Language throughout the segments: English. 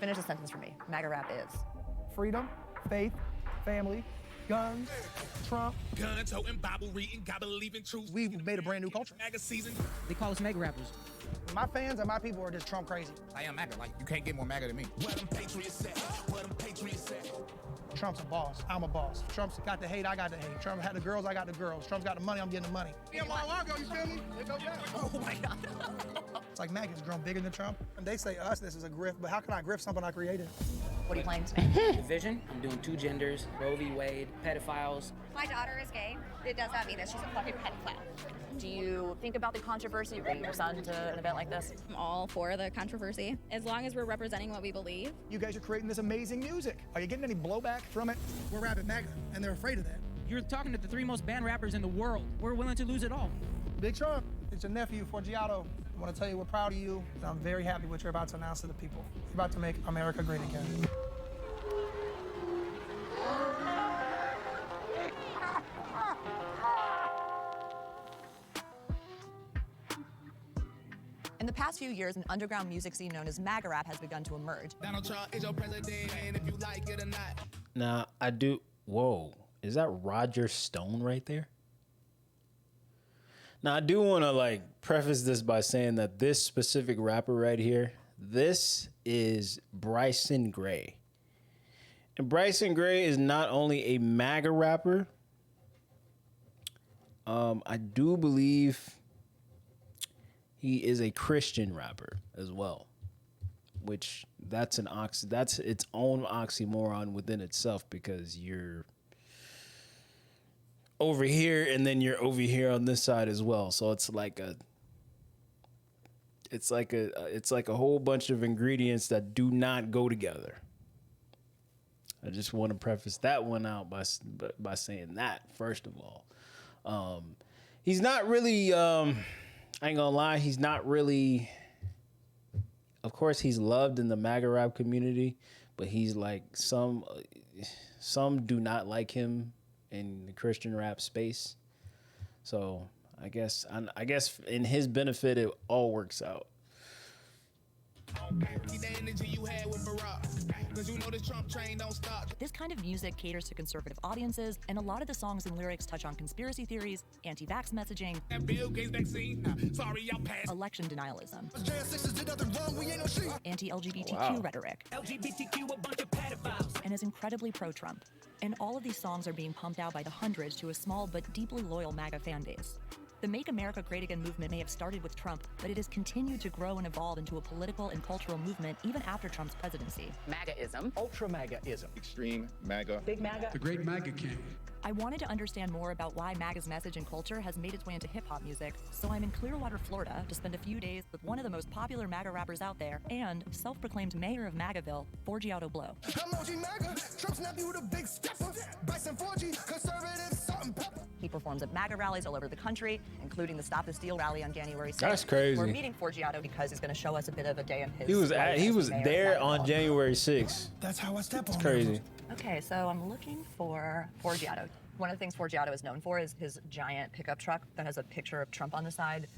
Finish a sentence for me. MAGA rap is. Freedom, faith, family, guns, Trump. Gun toting, Bible reading, God believing truth. We've made a brand new culture. MAGA season. They call us MAGA rappers. My fans and my people are just Trump crazy. I am MAGA. Like, you can't get more MAGA than me. Where them patriots at? Where them patriots at? Trump's a boss. I'm a boss. Trump's got the hate. I got the hate. Trump had the girls. I got the girls. Trump's got the money. I'm getting the money. Yeah, Mar-a-Lago, you feel me? It goes down. Oh my God. It's like MAGA's grown bigger than Trump. And they say us, this is a grift, but how can I grift something I created? What are you planning to make? Division, I'm doing 2 genders, Roe v. Wade, pedophiles. My daughter is gay. It does not mean that she's a fucking pedophile. Do you think about the controversy of bringing your son to an event like this? I'm all for the controversy, as long as we're representing what we believe. You guys are creating this amazing music. Are you getting any blowback from it? We're rapping MAGA, and they're afraid of that. You're talking to the 3 most banned rappers in the world. We're willing to lose it all. Big Trump, it's your nephew, Forgiato. I want to tell you we're proud of you, and I'm very happy what you're about to announce to the people. You're about to make America great again. In the past few years, an underground music scene known as MAGA rap has begun to emerge. Donald Trump is your president, and if you like it or not. Now, I do... Whoa. Is that Roger Stone right there? Now, I do want to, like, preface this by saying that this specific rapper right here, this is Bryson Gray. And Bryson Gray is not only a MAGA rapper, I do believe he is a Christian rapper as well, which that's its own oxymoron within itself, because you're over here and then you're over here on this side as well. So it's like a whole bunch of ingredients that do not go together. I just want to preface that one out by saying that first of all. He's not really, I ain't gonna lie, he's not really, of course he's loved in the MAGA rap community, but he's like, some do not like him in the Christian rap space. So I guess in his benefit, it all works out. Keep the energy you had with Barack, 'cause you know this Trump train don't stop. This kind of music caters to conservative audiences, and a lot of the songs and lyrics touch on conspiracy theories, anti-vax messaging, That Bill Gates vaccine, sorry y'all passed. election denialism, J6 did nothing wrong, we ain't no shit. anti-LGBTQ Wow. rhetoric, LGBTQ a bunch of pedophiles. and is incredibly pro-Trump. And all of these songs are being pumped out by the hundreds to a small but deeply loyal MAGA fan base. The Make America Great Again movement may have started with Trump, but it has continued to grow and evolve into a political and cultural movement even after Trump's presidency. MAGAism. Ultra MAGAism. Extreme MAGA. Big MAGA. The Great MAGA King. I wanted to understand more about why MAGA's message and culture has made its way into hip-hop music, so I'm in Clearwater, Florida to spend a few days with one of the most popular MAGA rappers out there and self-proclaimed mayor of MAGAville, Forgiato Blow. Emoji MAGA, Trump's nephew the big stepper. Bryson 4G, conservative, salt and pepper. He performs at MAGA rallies all over the country, including the Stop the Steal rally on January 6th. That's crazy. We're meeting Forgiato because he's going to show us a bit of a day in his He was life he as was mayor of there on MAGAville. January 6th. That's how I step on It's crazy. Okay, so I'm looking for Forgiato. One of the things Forgiato is known for is his giant pickup truck that has a picture of Trump on the side.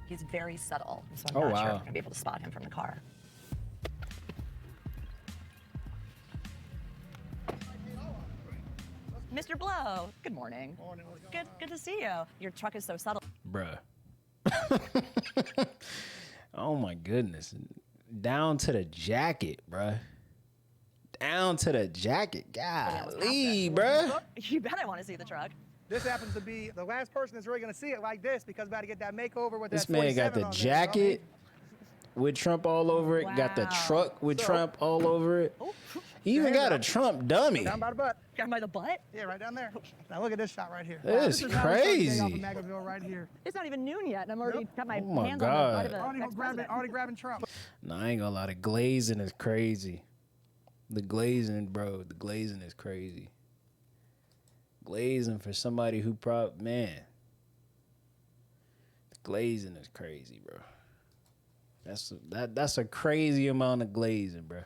He's very subtle, so I'm Oh, not sure if wow. I'm gonna be able to spot him from the car. Mr. Blow, good morning. Good to see you. Your truck is so subtle. Bruh. Oh my goodness. Down to the jacket, bruh. Down to the jacket. Golly, bruh. You bet I want to see the truck. This happens to be the last person that's really going to see it like this, because about to get that makeover with This that man got 47 the on there, jacket with Trump all over it. Got the Wow. truck with Trump all over it. Oh, He even got a Trump dummy. Down by the butt. got him by the butt? Yeah, right down there. Now look at this shot right here. This is how we start the day off crazy. of MAGAville right here. It's not even noon yet, and I'm already got my Oh my hands on God. the butt of the Already grabbing Trump. No, I ain't gonna lie. The glazing is crazy. The glazing, bro. The glazing is crazy. Glazing for somebody who man. The glazing is crazy, bro. That's a crazy amount of glazing, bro.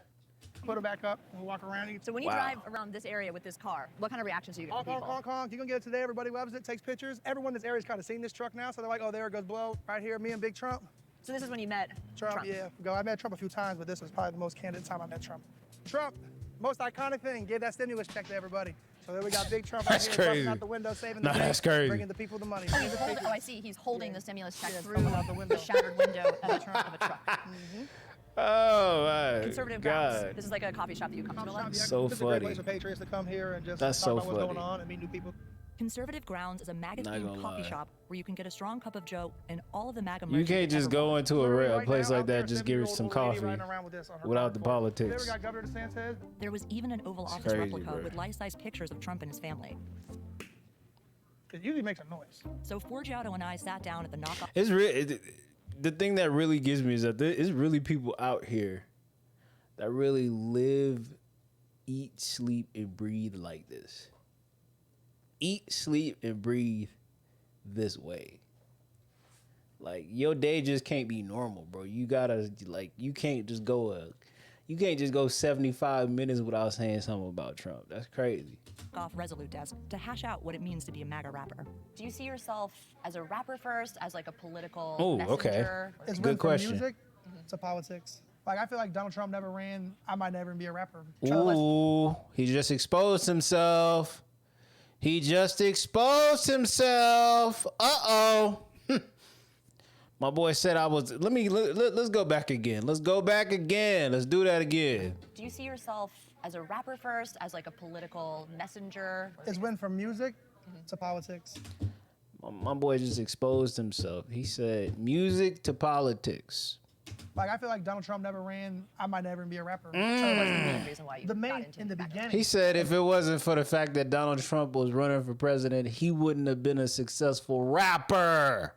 Put it back up. We'll walk around. So when you Wow. drive around this area with this car, what kind of reactions do you get Honk, from honk, people? honk, honk. You're going to get it today. Everybody loves it, takes pictures. Everyone in this area's kind of seen this truck now, so they're like, oh, there it goes Blow. Right here, me and Big Trump. So this is when you met Trump. Yeah, I met Trump a few times, but this was probably the most candid time I met Trump. Trump, most iconic thing, gave that stimulus check to everybody. So there we got big Trump out here jumping out the window, saving the day, that's crazy. bringing the people the money. Oh, I see. He's holding the stimulus check through coming out the window. the shattered window of a truck. Oh my Conservative God. grounds. This is like a coffee shop that you come to a lot. So It's a great funny. place for patriots to come here and just That's talk so about what's funny. going on and meet new people. Conservative Grounds is a Not MAGA-themed gonna coffee lie. shop where you can get a strong cup of Joe and all of the MAGA You merch can't just ever go want. into a Right place now, like out there, that, just give her 70-year-old some old lady coffee riding around with this on her without the platform. There we politics. got Governor DeSantis. There was even an Oval Office crazy, replica bro. with life-size pictures of Trump and his family. It usually makes a noise. So Forgiato and I sat down at the knockoff. It's the thing that really gets me is that there's really people out here that really live, eat, sleep, and breathe like this. Eat, sleep, and breathe this way. Like, your day just can't be normal, bro. You gotta, like, you can't just go 75 minutes without saying something about Trump. That's crazy. Off Resolute desk to hash out what it means to be a MAGA rapper. Do you see yourself as a rapper first, as like a political Oh, messenger? okay. It's Good went from question. music to politics. Like, I feel like Donald Trump never ran. I might never be a rapper. Ooh, he just exposed himself. He just exposed himself. Uh-oh. My boy said I was, let's go back again. Let's go back again. Let's do that again. Do you see yourself as a rapper first, as like a political messenger? It's went from music to politics. My boy just exposed himself. He said music to politics. Like, I feel like Donald Trump never ran. I might never be a rapper. What's the main reason why you The got main, into in the MAGA? beginning. He said if it wasn't for the fact that Donald Trump was running for president, he wouldn't have been a successful rapper.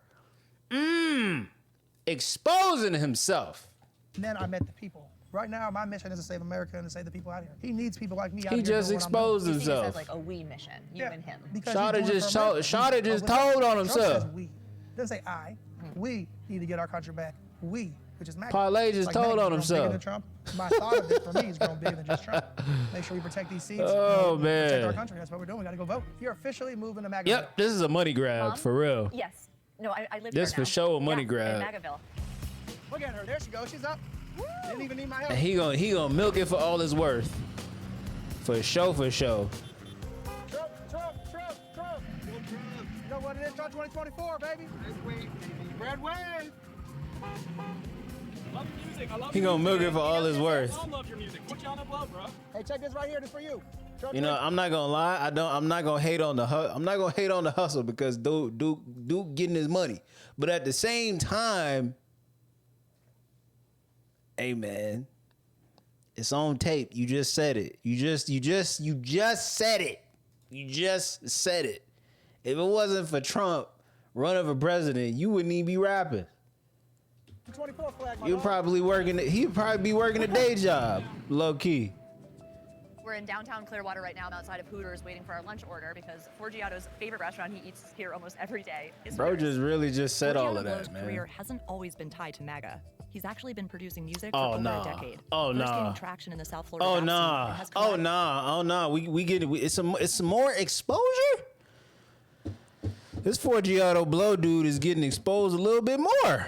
Exposing himself. And then I met the people. Right now, my mission is to save America and to save the people out here. He needs people like me out He here. just doing what I'm doing. exposed You see this himself. as like a we mission, you and him. Because Shawty he's doing it just for America. Shawty just But told on Trump himself. says we. Doesn't say I. We need to get our country back. We, which is MAGA. Parlay just It's told MAGA on grown bigger himself. than Trump. My thought of it for me is grown bigger than just Trump. Make sure we protect these seats. Oh, Protect man. our country. That's what we're doing. We got to go vote. You're officially moving to MAGA. Yep, this is a money grab for real. Yes. No, I live This here now. for sure a money Yeah, grab. in MAGAville. Look at her. There she goes. She's up. Didn't even need my help. And he gonna milk it for all it's worth. For show, for show. Trump. You know what it is? Trump 2024, baby. Red wave. Love your music. I love He your gonna music, milk it for man. all it's worth. I love your music. Put you on the blow, bro. Hey, check this right here. This for you. Trump You know, I'm not gonna lie. I'm not gonna hate on the hustle because Duke getting his money. But at the same time, hey man, it's on tape. You just said it. You just said it. You just said it. If it wasn't for Trump running for president, you wouldn't even be rapping. 24 flag, my You'd dog. probably he'd probably be working a day job, low key. We're in downtown Clearwater right now. I'm outside of Hooters waiting for our lunch order because Forgiato's favorite restaurant, he eats here almost every day, is Bro Hooters. just really just said all Forgiato of Blow's that, man. career hasn't always been tied to MAGA. He's actually been producing music Oh, for over nah. a decade. Oh, First nah. gaining traction in the South Florida Oh rap scene and nah. has Oh collabed- nah. Oh nah. We get it. It's some more exposure. This Forgiato Blow dude is getting exposed a little bit more.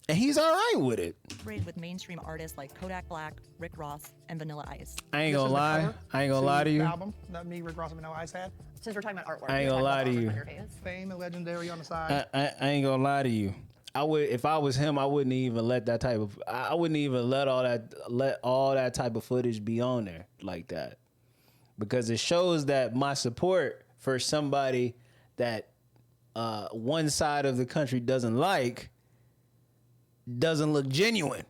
And he's all right with it. collaborated with mainstream artists like Kodak Black, Rick Ross, and Vanilla Ice. I ain't This gonna is the lie. cover I ain't gonna lie to the you. album that me, Rick Ross, and Vanilla Ice had. Since we're talking about artwork, I ain't we're gonna talking lie about to artwork you. on your face. Fame and legendary on the side. I ain't gonna lie to you. I would, if I was him, I wouldn't even let that type of. I wouldn't even let all that type of footage be on there like that, because it shows that my support for somebody that one side of the country doesn't like doesn't look genuine.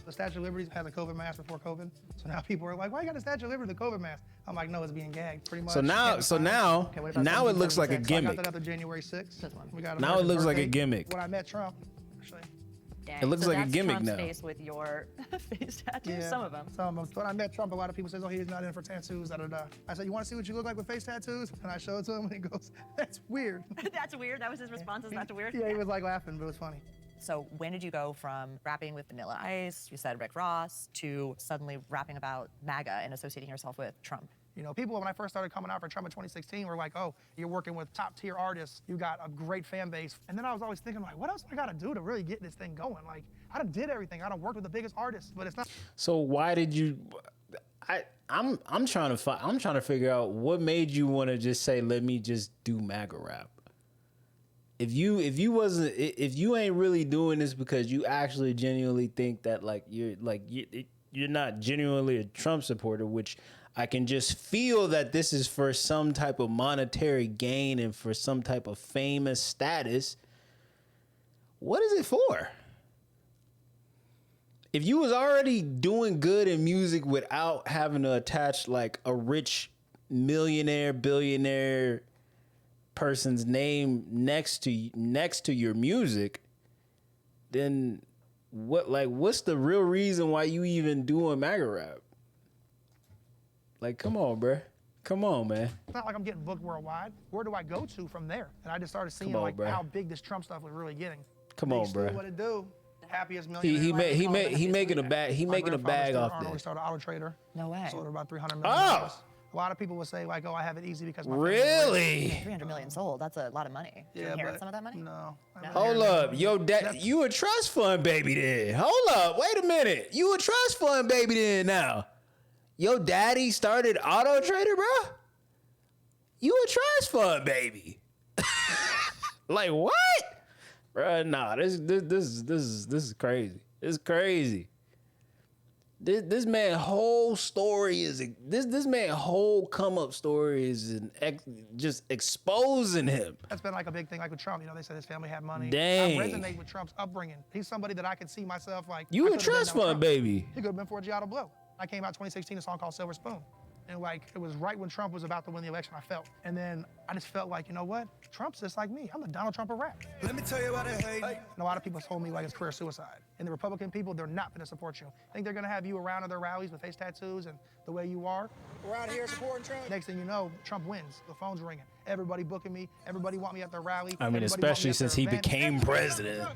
The Statue of Liberty has a COVID mask before COVID. So now people are like, why you got the Statue of Liberty, the COVID mask? I'm like, no, it's being gagged, pretty much. So now, Can't so find it. now, Okay, what about now it looks like a 1776? So I got gimmick. that after January 6th. We got Now it looks like a birthday gimmick. When I met Trump, actually. Dang. It looks So like a that's gimmick Trump's now. face with your face tattoos, some of them. Some of them. When I met Trump, a lot of people says, oh, he's not in for tattoos, da-da-da. I said, you want to see what you look like with face tattoos? And I showed it to him, and he goes, that's weird. That's weird. That was his response. Is that weird? Yeah, he was like laughing, but it was funny. So when did you go from rapping with Vanilla Ice, you said Rick Ross, to suddenly rapping about MAGA and associating yourself with Trump? You know, people when I first started coming out for Trump in 2016 were like, oh, you're working with top tier artists, you got a great fan base. And then I was always thinking like, what else do I gotta do to really get this thing going? Like, I done did everything. I done worked with the biggest artists, but it's not. So why did you? I'm trying to figure out what made you want to just say, let me just do MAGA rap. If you ain't really doing this because you actually genuinely think that you're not genuinely a Trump supporter, which I can just feel that this is for some type of monetary gain and for some type of famous status. What is it for? If you was already doing good in music without having to attach like a rich millionaire, billionaire person's name next to your music, then what's the real reason why you even doing MAGA rap? Like, come on, bruh. Come on, man. It's not like I'm getting booked worldwide. Where do I go to from there? And I just started seeing on, like bruh. how big this Trump stuff was really getting. Come on, Big bruh. Stu, what it do? Happiest millionaire. He making a bag off We this. started Auto Trader. No way. Sold about $300 million. Oh! A lot of people would say like, oh, I have it easy because my Really? 300 million sold. That's a lot of money. Do you Yeah, inherit but some of that money? No. Hold up, you a trust fund baby then? Hold up, wait a minute. You a trust fund baby then now? Your daddy started Auto Trader, bro? You a trust fund baby? Like what? Bruh, nah, this is crazy. It's crazy. This man's whole story is this man's whole come up story is just exposing him. That's been like a big thing, like with Trump. You know, they said his family had money. Dang. I resonate with Trump's upbringing. He's somebody that I could see myself like. I You a could've been trust Donald fund Trump. baby. He could have been Forgiato Blow. I came out 2016, a song called Silver Spoon. And like, it was right when Trump was about to win the election, I felt. And then I just felt like, you know what? Trump's just like me. I'm the Donald Trump of rap. Let me tell you about it, hey. And a lot of people told me like it's career suicide. And the Republican people, they're not gonna support you. Think they're gonna have you around at their rallies with face tattoos and the way you are. We're out here supporting Trump. Next thing you know, Trump wins. The phone's ringing. Everybody booking me. Everybody want me at their rally. I mean, Everybody want me especially at since their he event. became president.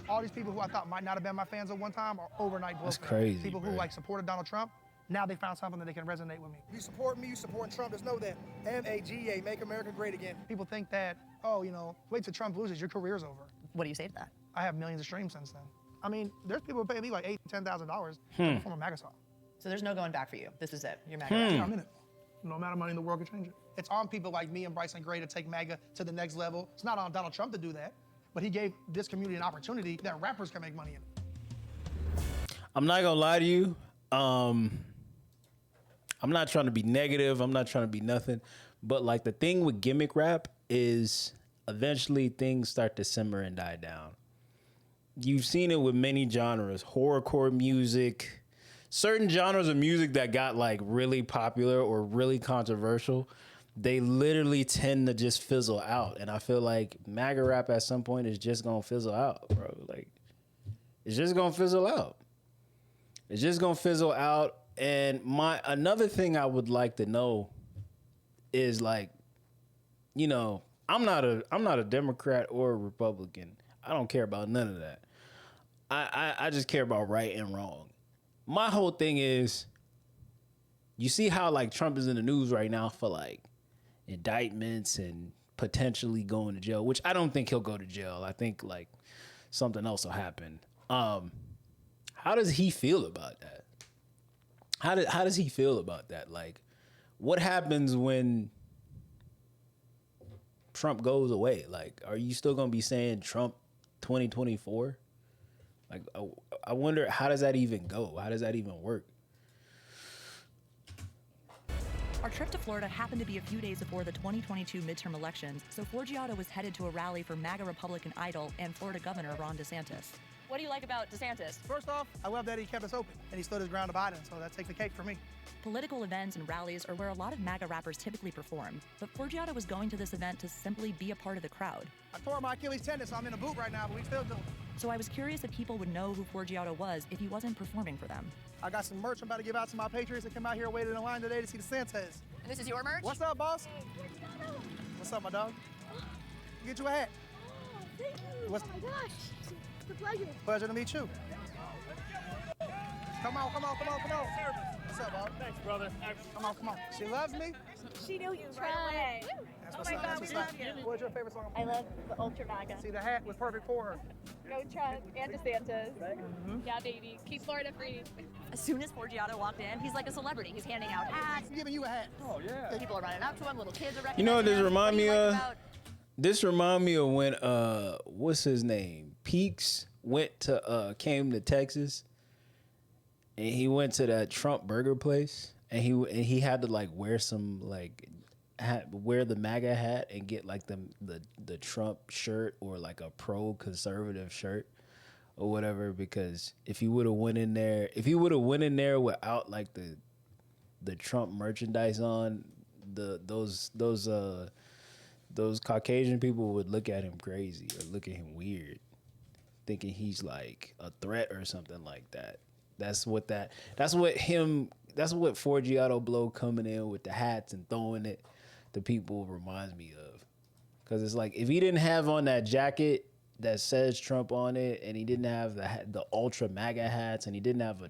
All these people who I thought might not have been my fans at one time are overnight blowers. That's crazy, People who bro. like supported Donald Trump, now they found something that they can resonate with me. You support me, you supporting Trump, just know that. MAGA, Make America Great Again. People think that, oh, you know, wait till Trump loses, your career's over. What do you say to that? I have millions of streams since then. I mean, there's people who pay me like $8,000, $10,000 to perform a MAGA song. So there's no going back for you. This is it. You're MAGA. Yeah, I'm in it. No amount of money in the world can change it. It's on people like me and Bryson Gray to take MAGA to the next level. It's not on Donald Trump to do that, but he gave this community an opportunity that rappers can make money in. I'm not gonna lie to you. I'm not trying to be negative. I'm not trying to be nothing. But like the thing with gimmick rap is eventually things start to simmer and die down. You've seen it with many genres, horrorcore music, certain genres of music that got like really popular or really controversial. They literally tend to just fizzle out. And I feel like MAGA rap at some point is just gonna fizzle out, bro. Like, it's just gonna fizzle out. It's just gonna fizzle out. And another thing I would like to know is like, you know, I'm not a Democrat or a Republican. I don't care about none of that. I just care about right and wrong. My whole thing is, you see how like Trump is in the news right now for like indictments and potentially going to jail, which I don't think he'll go to jail. I think like something else will happen. How does he feel about that? How does he feel about that? Like, what happens when Trump goes away? Like, are you still gonna be saying Trump 2024? Like, I wonder, how does that even go? How does that even work? Our trip to Florida happened to be a few days before the 2022 midterm elections, so Forgiato was headed to a rally for MAGA Republican idol and Florida Governor Ron DeSantis. What do you like about DeSantis? First off, I love that he kept us open and he stood his ground to Biden, so that takes the cake for me. Political events and rallies are where a lot of MAGA rappers typically perform, but Forgiato was going to this event to simply be a part of the crowd. I tore my Achilles tendon, so I'm in a boot right now, but we still do it. So I was curious if people would know who Forgiato was if he wasn't performing for them. I got some merch I'm about to give out to my Patriots that come out here and waited in line today to see DeSantis. And this is your merch? What's up, boss? What's up, my dog? Get you a hat. Oh, thank you. What's- Oh my gosh. It's a pleasure. Pleasure to meet you. Come on. What's up, bro? Thanks, brother. Come on. She loves me. She knew you right away. That's what's up. That's what's up. What's your favorite song? I love the Ultra Maga. See, the hat was perfect for her. Go Trump and DeSantis. Yeah, baby. Keep Florida free. As soon as Forgiato walked in, he's like a celebrity. He's handing out hats. I'm giving you a hat. Oh, yeah. People are running up to him. Little kids are recognizing You know what this him. remind do you me like of? about- This remind me of when what's his name? Peaks came to Texas, and he went to that Trump burger place, and he had to like wear some like wear the MAGA hat and get like the Trump shirt or like a pro conservative shirt or whatever, because if he would have went in there without like the Trump merchandise on, those Caucasian people would look at him crazy or look at him weird, thinking he's like a threat or something like that. That's what Forgiato Blow coming in with the hats and throwing it to people reminds me of. Because it's like, if he didn't have on that jacket that says Trump on it, and he didn't have the Ultra MAGA hats, and he didn't have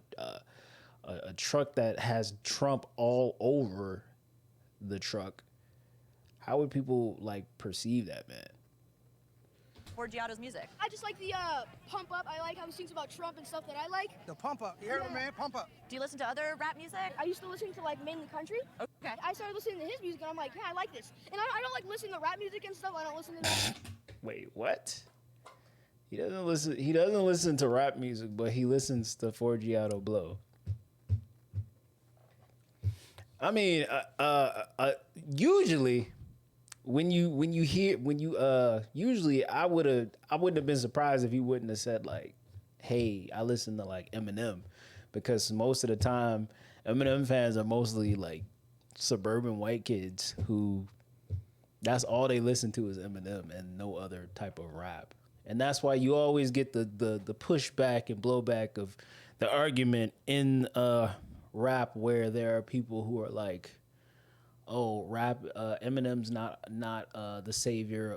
a truck that has Trump all over the truck, how would people like perceive that man? Forgiato's music. I just like the pump up. I like how he sings about Trump and stuff that I like. The pump up. You heard me, man? Pump up. Do you listen to other rap music? I used to listen to like mainly country. Okay. I started listening to his music and I'm like, yeah, I like this. And I don't like listening to rap music and stuff. I don't listen to that. Wait, what? He doesn't listen to rap music, but he listens to Forgiato Blow. I mean, usually usually I wouldn't have been surprised if he wouldn't have said like, hey, I listen to like Eminem, because most of the time Eminem fans are mostly like suburban white kids who that's all they listen to is Eminem and no other type of rap. And that's why you always get the pushback and blowback of the argument in rap, where there are people who are like, oh, rap, Eminem's not the savior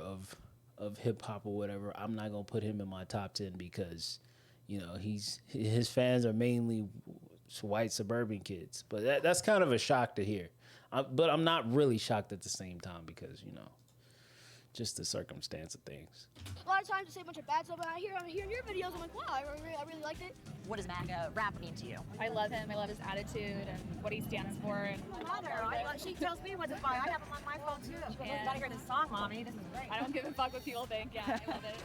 of hip hop or whatever. I'm not gonna put him in my top 10 because, you know, his fans are mainly white suburban kids. But that's kind of a shock to hear. But I'm not really shocked at the same time, because, you know, just the circumstance of things. A lot of times I say a bunch of bad stuff, and I hear your videos. I'm like, wow, I really liked it. What does MAGA rap mean to you? I love him. I love his attitude and what he stands for. And She tells me what to buy. I have them on my phone too. She goes, "Gotta hear this song, mommy. This is great." I don't give a fuck what people think. Yeah, I love it.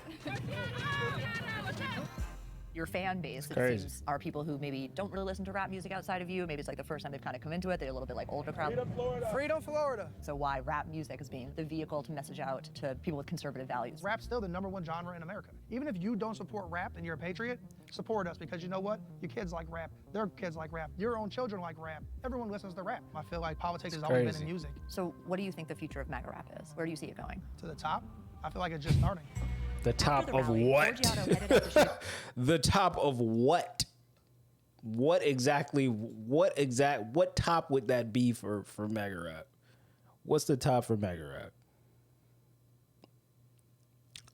Your fan base, it crazy. seems, are people who maybe don't really listen to rap music outside of you. Maybe it's like the first time they've kind of come into it. They're a little bit like older crowd. Freedom, Florida. So why rap music as being the vehicle to message out to people with conservative values? Rap's still the #1 genre in America. Even if you don't support rap and you're a patriot, support us, because you know what? Your kids like rap. Their kids like rap. Your own children like rap. Everyone listens to rap. I feel like politics has always been in music. So what do you think the future of MAGA rap is? Where do you see it going? To the top, I feel like it's just starting. The top After the of rally, what? Forgiato headed out to shoot. The top of what? What top would that be for MAGA rap? What's the top for MAGA rap?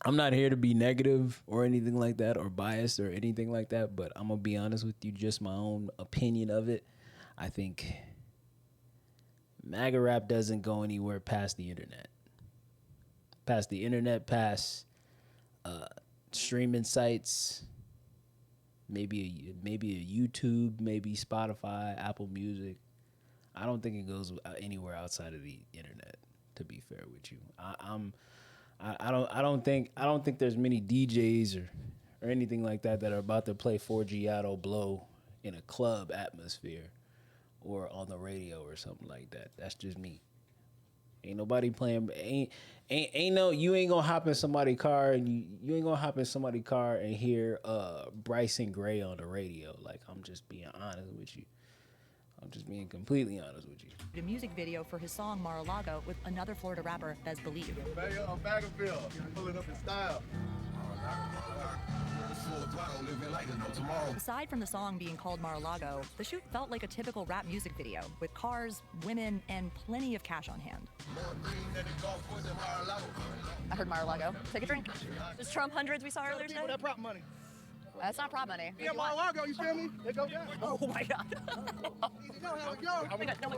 I'm not here to be negative or anything like that, or biased or anything like that, but I'm gonna be honest with you, just my own opinion of it. I think MAGA rap doesn't go anywhere past the internet. Past streaming sites, maybe a YouTube, maybe Spotify, Apple Music. I don't think it goes anywhere outside of the internet, to be fair with you. I don't think there's many DJs or anything like that are about to play Forgiato Blow in a club atmosphere or on the radio or something like that. That's just me. Ain't nobody playing. You ain't gonna hop in somebody's car and you ain't gonna hop in somebody's car and hear Bryson Gray on the radio. Like, I'm just being honest with you. I'm just being completely honest with you. A music video for his song Mar-a-Lago with another Florida rapper, Bez Believe. Baggerville, pull it up in style. Aside from the song being called Mar-a-Lago, the shoot felt like a typical rap music video with cars, women, and plenty of cash on hand. I heard Mar-a-Lago. Take a drink. Those Trump hundreds we saw earlier today. That prop money. That's not prop money. Yeah, Mar-a-Lago, you feel me? It go down. Oh my God. Easy go, how it go? Oh my God. No,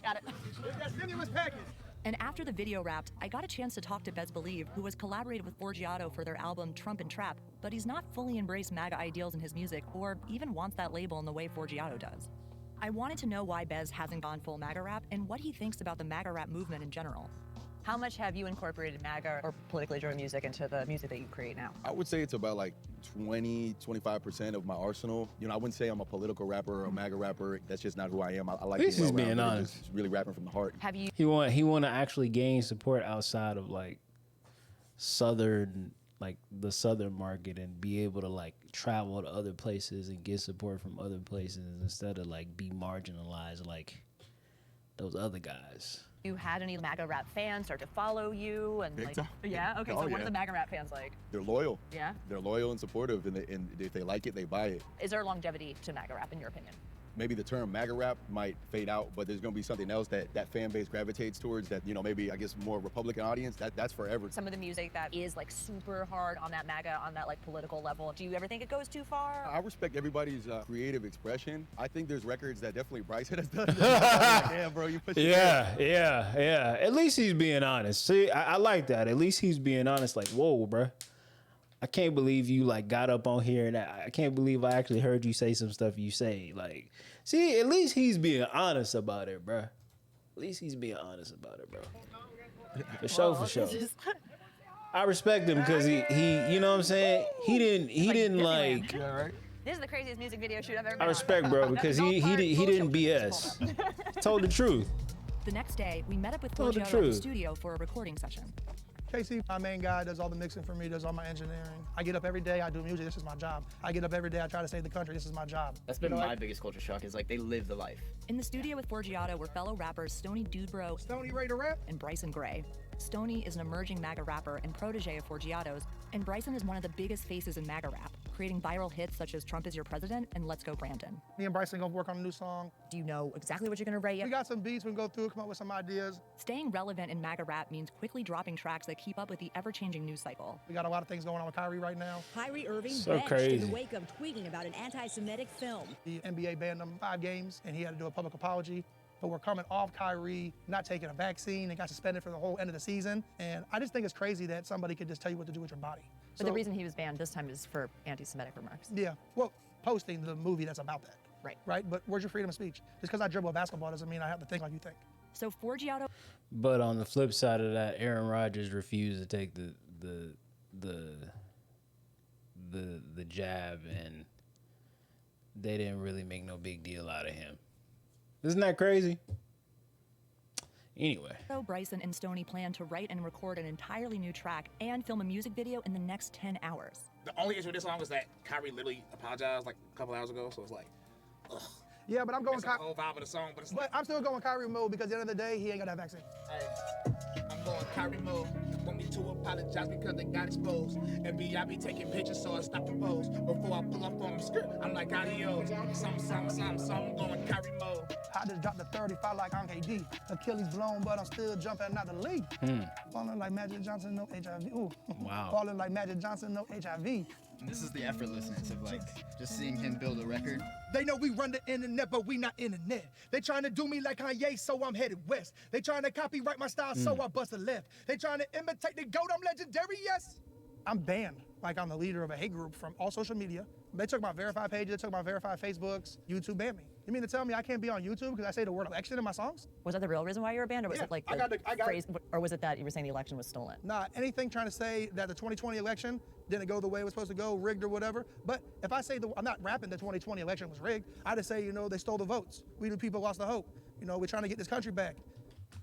Got it. It's that stimulus package. And after the video wrapped, I got a chance to talk to Bez Believe, who has collaborated with Forgiato for their album Trump and Trap, but he's not fully embraced MAGA ideals in his music or even wants that label in the way Forgiato does. I wanted to know why Bez hasn't gone full MAGA rap and what he thinks about the MAGA rap movement in general. How much have you incorporated MAGA or politically driven music into the music that you create now? I would say it's about like 20-25% of my arsenal. You know, I wouldn't say I'm a political rapper or a MAGA rapper. That's just not who I am. I like This is being well-rounded, honest. just really rapping from the heart. Have you? He want to actually gain support outside of like southern, like the southern market, and be able to like travel to other places and get support from other places instead of like be marginalized like those other guys. You had any MAGA rap fans start to follow you and Big like? time. Yeah. Okay. Oh, So what yeah. are the MAGA rap fans like? They're loyal. Yeah. They're loyal and supportive, and if they like it, they buy it. Is there longevity to MAGA rap in your opinion? Maybe the term MAGA rap might fade out, but there's going to be something else that fan base gravitates towards that, you know, maybe, I guess, more Republican audience. That's forever. Some of the music that is like super hard on that MAGA, on that like political level. Do you ever think it goes too far? I respect everybody's creative expression. I think there's records that definitely Bryson has done. Like, damn, bro, you push it. Yeah. At least he's being honest. See, I like that. At least he's being honest. Like, whoa, bruh. I can't believe you like got up on here and I can't believe I actually heard you say some stuff you say. Like, see, at least he's being honest about it, bruh. At least he's being honest about it, bro. For sure. I respect him because he, you know what I'm saying? He didn't like. This is the craziest music video shoot I've ever been I respect, on. bro, because he didn't BS. Told the truth. The next day, we met up with Tell the Forgiato at the truth. studio for a recording session. Casey, my main guy, does all the mixing for me, does all my engineering. I get up every day, I do music, this is my job. I get up every day, I try to save the country, this is my job. That's been my biggest culture shock, is like they live the life. In the studio with Forgiato were fellow rappers Stoney Dudebro, Stoney ready to rap? and Bryson Gray. Stoney is an emerging MAGA rapper and protege of Forgiato's, and Bryson is one of the biggest faces in MAGA rap, creating viral hits such as Trump is Your President and Let's Go Brandon. Me and Bryson gonna work on a new song. Do you know exactly what you're gonna write yet? We got some beats, we can go through, come up with some ideas. Staying relevant in MAGA rap means quickly dropping tracks that keep up with the ever-changing news cycle. We got a lot of things going on with Kyrie right now. Kyrie Irving So benched in crazy. the wake of tweeting about an anti-Semitic film. The NBA banned him 5 games, and he had to do a public apology. But we're coming off Kyrie not taking a vaccine and got suspended for the whole end of the season. And I just think it's crazy that somebody could just tell you what to do with your body. But the reason he was banned this time is for anti-Semitic remarks. Yeah, well, posting the movie that's about that. Right. Right, but where's your freedom of speech? Just because I dribble a basketball doesn't mean I have to think like you think. So Forgiato But on the flip side of that, Aaron Rodgers refused to take the jab, and they didn't really make no big deal out of him. Isn't that crazy? Anyway. Bryson and Stoney plan to write and record an entirely new track and film a music video in the next 10 hours. The only issue with this song was that Kyrie literally apologized like a couple hours ago, so it's like, ugh. Yeah, but I'm going That's the whole vibe of the song, but it's But I'm still going Kyrie mode because at the end of the day, he ain't got that vaccine. Hey, I'm going Kyrie mode. Want me to apologize because they got exposed. And B, I be taking pictures, so I stop the pose. Before I pull up on the skirt, I'm like, adios. Some going Kyrie mode. I just dropped the 35 like on KD. Achilles blown, but I'm still jumping out the league. Falling like Magic Johnson, no HIV. Ooh. Wow. Falling like Magic Johnson, no HIV. This is the effortlessness of like just seeing him build a record. They know we run the internet, but we not internet. They trying to do me like Kanye, so I'm headed west. They trying to copyright my style, so I bust a left. They trying to imitate the GOAT, I'm legendary, yes. I'm banned. Like I'm the leader of a hate group from all social media. They took my verified pages, they took my verified Facebooks. YouTube banned me. You mean to tell me I can't be on YouTube because I say the word election in my songs? Was that the real reason why you were banned, or was Yeah, it like I the got the- phrase, or was it that you were saying the election was stolen? Nah, anything trying to say that the 2020 election didn't go the way it was supposed to go, rigged or whatever. But if I say I'm not rapping the 2020 election was rigged, I just say, they stole the votes. We the people lost the hope. We're trying to get this country back.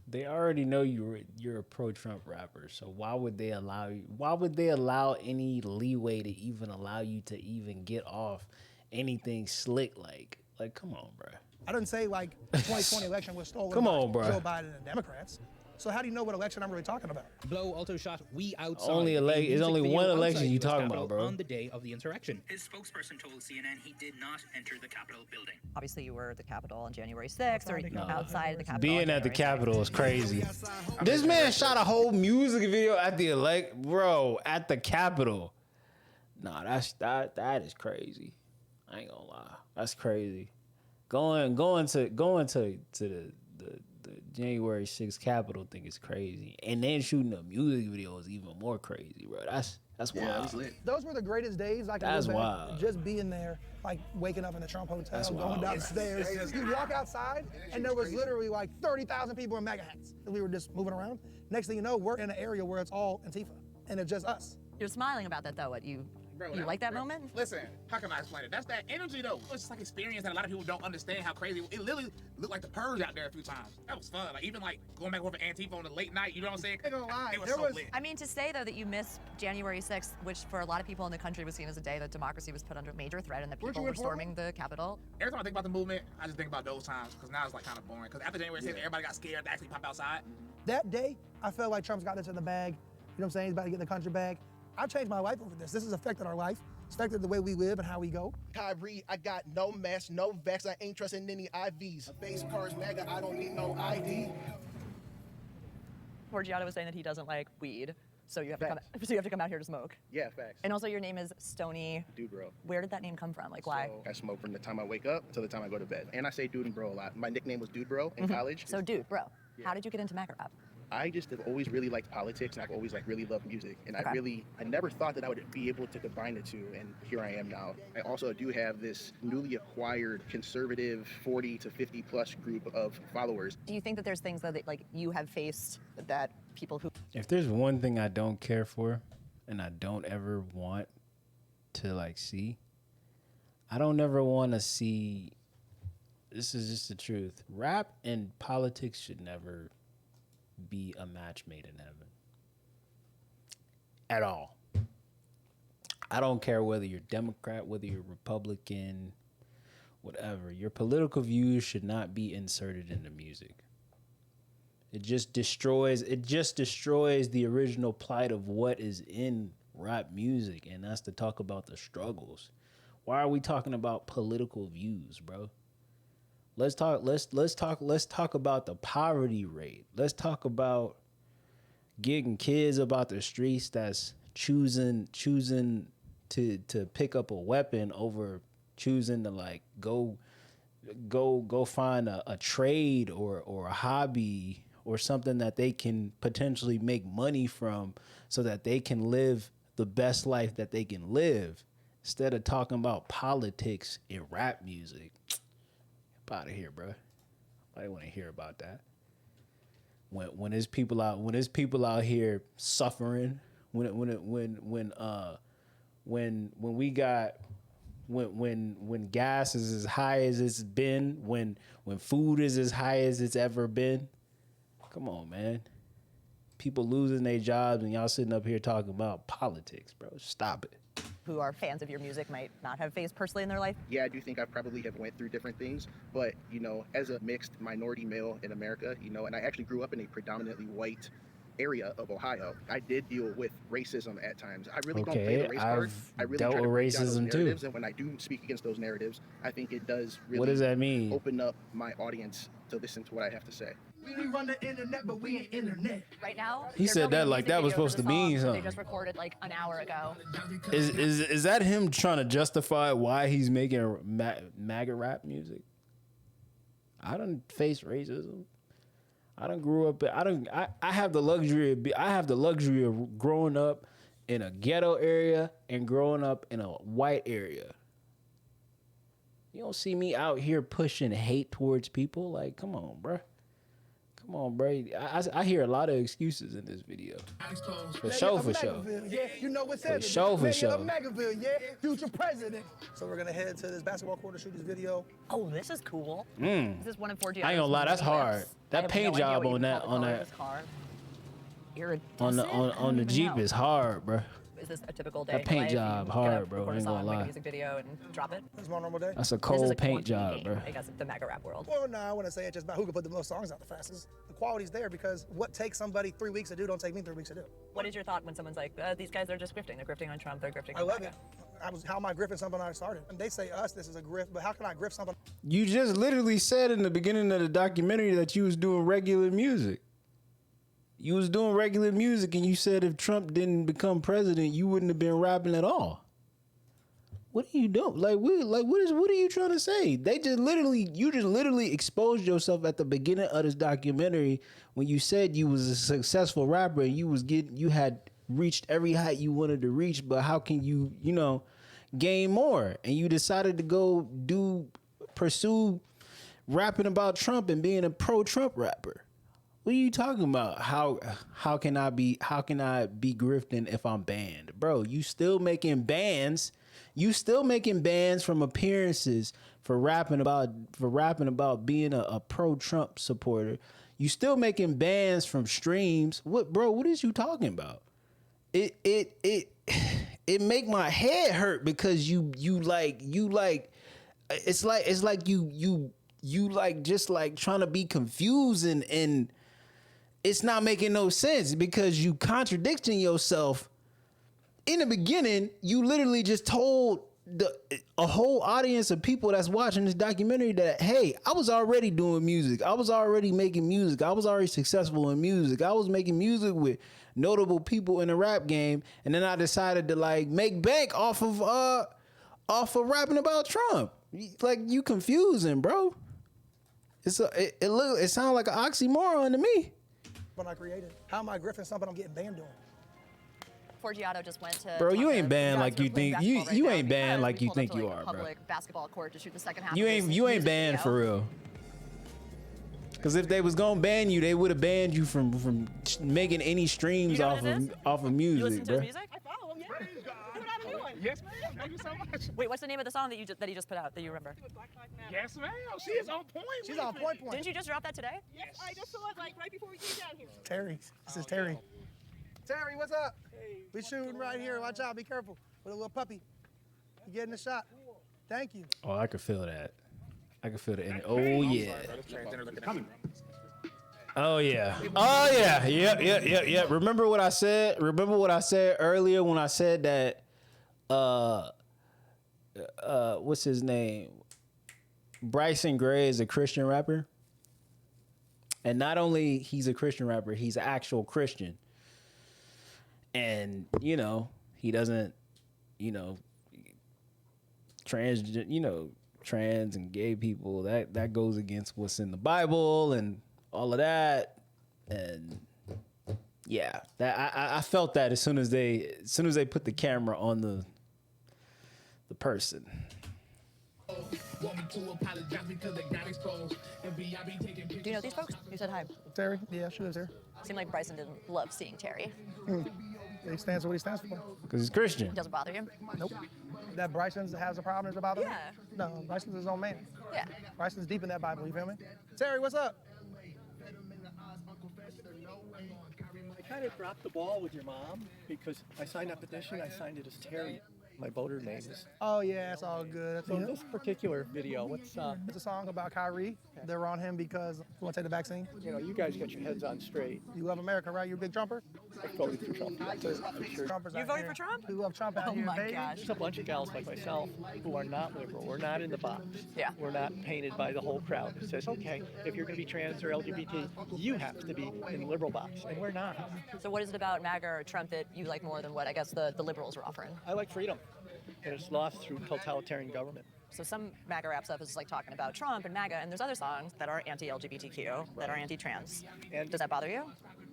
They already know you're a pro-Trump rapper, so why would they allow you? Why would they allow any leeway to even allow you to even get off anything slick like come on, bro. I didn't say like the 2020 election was stolen Come by on, bro. Joe Biden and Democrats. So how do you know what election I'm really talking about? Blow also shot "We Outside." It's only one election you talking about, bro. On the day of the insurrection. His spokesperson told CNN he did not enter the Capitol building. Obviously, you were at the Capitol on January 6th, or outside of the Capitol. Being at the Capitol is crazy. This man shot a whole music video at the at the Capitol. Nah, that is crazy. I ain't gonna lie, that's crazy. Going to the January 6th Capitol thing is crazy, and then shooting a music video is even more crazy, bro. That's wild. Those were the greatest days. I can That's look back, wild. Just being there, like waking up in the Trump Hotel, That's going wild. downstairs. You walk outside, and there was literally like 30,000 people in MAGA hats. And we were just moving around. Next thing you know, we're in an area where it's all Antifa, and it's just us. You're smiling about that, though. You like that moment? Listen, how can I explain it? That's that energy, though. It's just like experience that a lot of people don't understand how crazy. It literally looked like the Purge out there a few times. That was fun. Like even like going back over Antifa on the late night. You know what I'm saying? I ain't gonna lie. It was so lit. I mean, to say, though, that you miss January 6th, which for a lot of people in the country was seen as a day that democracy was put under major threat and that people were storming the Capitol. Every time I think about the movement, I just think about those times because now it's like kind of boring. Because after January 6th, everybody got scared to actually pop outside. That day, I felt like Trump's got this in the bag. You know what I'm saying? He's about to get the country back. I've changed my life over this. This has affected our life. It's affected the way we live and how we go. Kyrie, I got no mask, no vax, I ain't trusting any IVs. Base cars, MAGA, I don't need no ID. Forgiato was saying that he doesn't like weed, so you have to come out here to smoke. Yeah, facts. And also your name is Stony. Dude Bro. Where did that name come from? Like why? So I smoke from the time I wake up until the time I go to bed. And I say dude and bro a lot. My nickname was Dude Bro in college. So dude, bro, how did you get into Maga rap? I just have always really liked politics, and I've always really loved music. And I never thought that I would be able to combine the two, and here I am now. I also do have this newly acquired conservative 40 to 50 plus group of followers. Do you think that there's things that like you have faced that people who... If there's one thing I don't care for, and I don't ever want to like see, I don't ever want to see, this is just the truth, rap and politics should never be a match made in heaven at all. I don't care whether you're Democrat, whether you're Republican, whatever. Your political views should not be inserted into music. It just destroys the original plight of what is in rap music, and that's to talk about the struggles. Why are we talking about political views, bro? Let's talk about the poverty rate. Let's talk about getting kids about the streets that's choosing to pick up a weapon over choosing to like go find a trade or a hobby or something that they can potentially make money from so that they can live the best life that they can live instead of talking about politics in rap music. Out of here, bro. I don't want to hear about that. When there's people out here suffering, when gas is as high as it's been, when food is as high as it's ever been. Come on, man. People losing their jobs and y'all sitting up here talking about politics, bro. Stop it. Who are fans of your music might not have faced personally in their life? Yeah, I do think I probably have went through different things, but, you know, as a mixed minority male in America, you know, and I actually grew up in a predominantly white area of Ohio, I did deal with racism at times. I really don't play the race card. I really dealt try to with break down those racism too. narratives, and when I do speak against those narratives, I think it does really What does that mean? open up my audience to listen to what I have to say. We run the internet, but we ain't internet. Right now, He said that like that was supposed to mean They something. just recorded like an hour ago. Is that him trying to justify why he's making MAGA rap music? I done faced racism. I done grew up. I have the luxury of growing up in a ghetto area and growing up in a white area. You don't see me out here pushing hate towards people. Like, come on, bruh. Come on, bro. I hear a lot of excuses in this video. For sure. Yeah, you know what's happening. For sure. Megaville, yeah, future president. So we're gonna head to this basketball court to shoot this video. Oh, this is cool. Mm. This is one of Forgiato's. I ain't gonna lie, that's hard. That paint no job idea on what you call the color of this car. on the Jeep is hard, bro. Is this a typical day? That paint in life? job You hard, get up, bro, record a ain't gonna song, make lie. a music video, and drop it. It's my normal day. That's a This is cold a paint quantity job, game, bro. I guess, the MAGA rap world. Well, no, I wouldn't say it's just about who can put the most songs out the fastest. The quality's there because what takes somebody 3 weeks to do don't take me 3 weeks to do. What is your thought when someone's like, these guys are just grifting? They're grifting on Trump. They're grifting I on love MAGA. it. How am I griffing something I started? And they say us, this is a grift, but how can I grift something? You just literally said in the beginning of the documentary that you was doing regular music. You was doing regular music, and you said if Trump didn't become president, you wouldn't have been rapping at all. What are you doing? What are you trying to say? You just literally exposed yourself at the beginning of this documentary when you said you was a successful rapper and you had reached every height you wanted to reach, but how can you gain more? And you decided to go pursue rapping about Trump and being a pro-Trump rapper. What are you talking about? How can I be grifting if I'm banned? Bro, you still making bands. You still making bands from appearances for rapping about being a pro-Trump supporter. You still making bands from streams. What is you talking about? It make my head hurt because you like it's like you like just like trying to be confusing, and it's not making no sense because you contradicting yourself. In the beginning, you literally just told a whole audience of people that's watching this documentary that, hey, I was already doing music. I was already making music. I was already successful in music. I was making music with notable people in the rap game. And then I decided to like make bank off of rapping about Trump. Like, you confusing, bro. It sounds like an oxymoron to me. When I created, how am I griffing something I'm getting banned doing? Forgiato just went to. Bro, you ain't banned guys like were you playing think. basketball You right ain't now banned because like we you pulled up think to, you like, are, a bro. public basketball court to shoot the second half. You of this ain't music banned video. for real. Because if they was gonna ban you, they would have banned you from making any streams You know off what it of You music, listen to bro. his music? I follow him, yeah. What I've been doing. Yes, ma'am. Thank you so much. Wait, what's the name of the song that he just put out that you remember? Yes, ma'am. She is on point. She's on point. Didn't you just drop that today? Yes, I just saw it like right before we came down here. Terry. This is Terry. Terry, what's up? Hey. We shooting right here. Watch out. Be careful. With a little puppy. You getting the shot. Thank you. Oh, I could feel that. I could feel the energy. Oh yeah. Oh yeah. Oh yeah. Yep. Remember what I said? Remember what I said earlier when I said that what's his name? Bryson Gray is a Christian rapper. And not only he's a Christian rapper, he's an actual Christian. And, he doesn't, trans and gay people, that goes against what's in the Bible and all of that. And yeah, that I felt that as soon as they put the camera on the person. Do you know these folks? You said hi. Terry? Yeah, she lives here. Seemed like Bryson didn't love seeing Terry. He stands for what he stands for. Because he's Christian. Doesn't bother you? Nope. That Bryson has a problem is about him? Yeah. No, Bryson's his own man. Yeah. Bryson's deep in that Bible, you feel me? Terry, what's up? I kind of dropped the ball with your mom because I signed that petition. I signed it as Terry. My voter name is. Oh yeah, it's all good. So this particular video, what's It's a song about Kyrie. They're on him because you want to take the vaccine? you guys got your heads on straight. You love America, right? You're a big Trumper? I voted for Trump. Trumpers You out voted here. for Trump? We love Trump out Oh here, my baby. gosh. There's a bunch of gals like myself who are not liberal. We're not in the box. Yeah. We're not painted by the whole crowd. It says, okay, if you're going to be trans or LGBT, you have to be in the liberal box, and we're not. So what is it about MAGA or Trump that you like more than what I guess the liberals are offering? I like freedom, and it's lost through totalitarian government. So some MAGA rap stuff is like talking about Trump and MAGA, and there's other songs that are anti-LGBTQ, that are anti-trans. And does that bother you?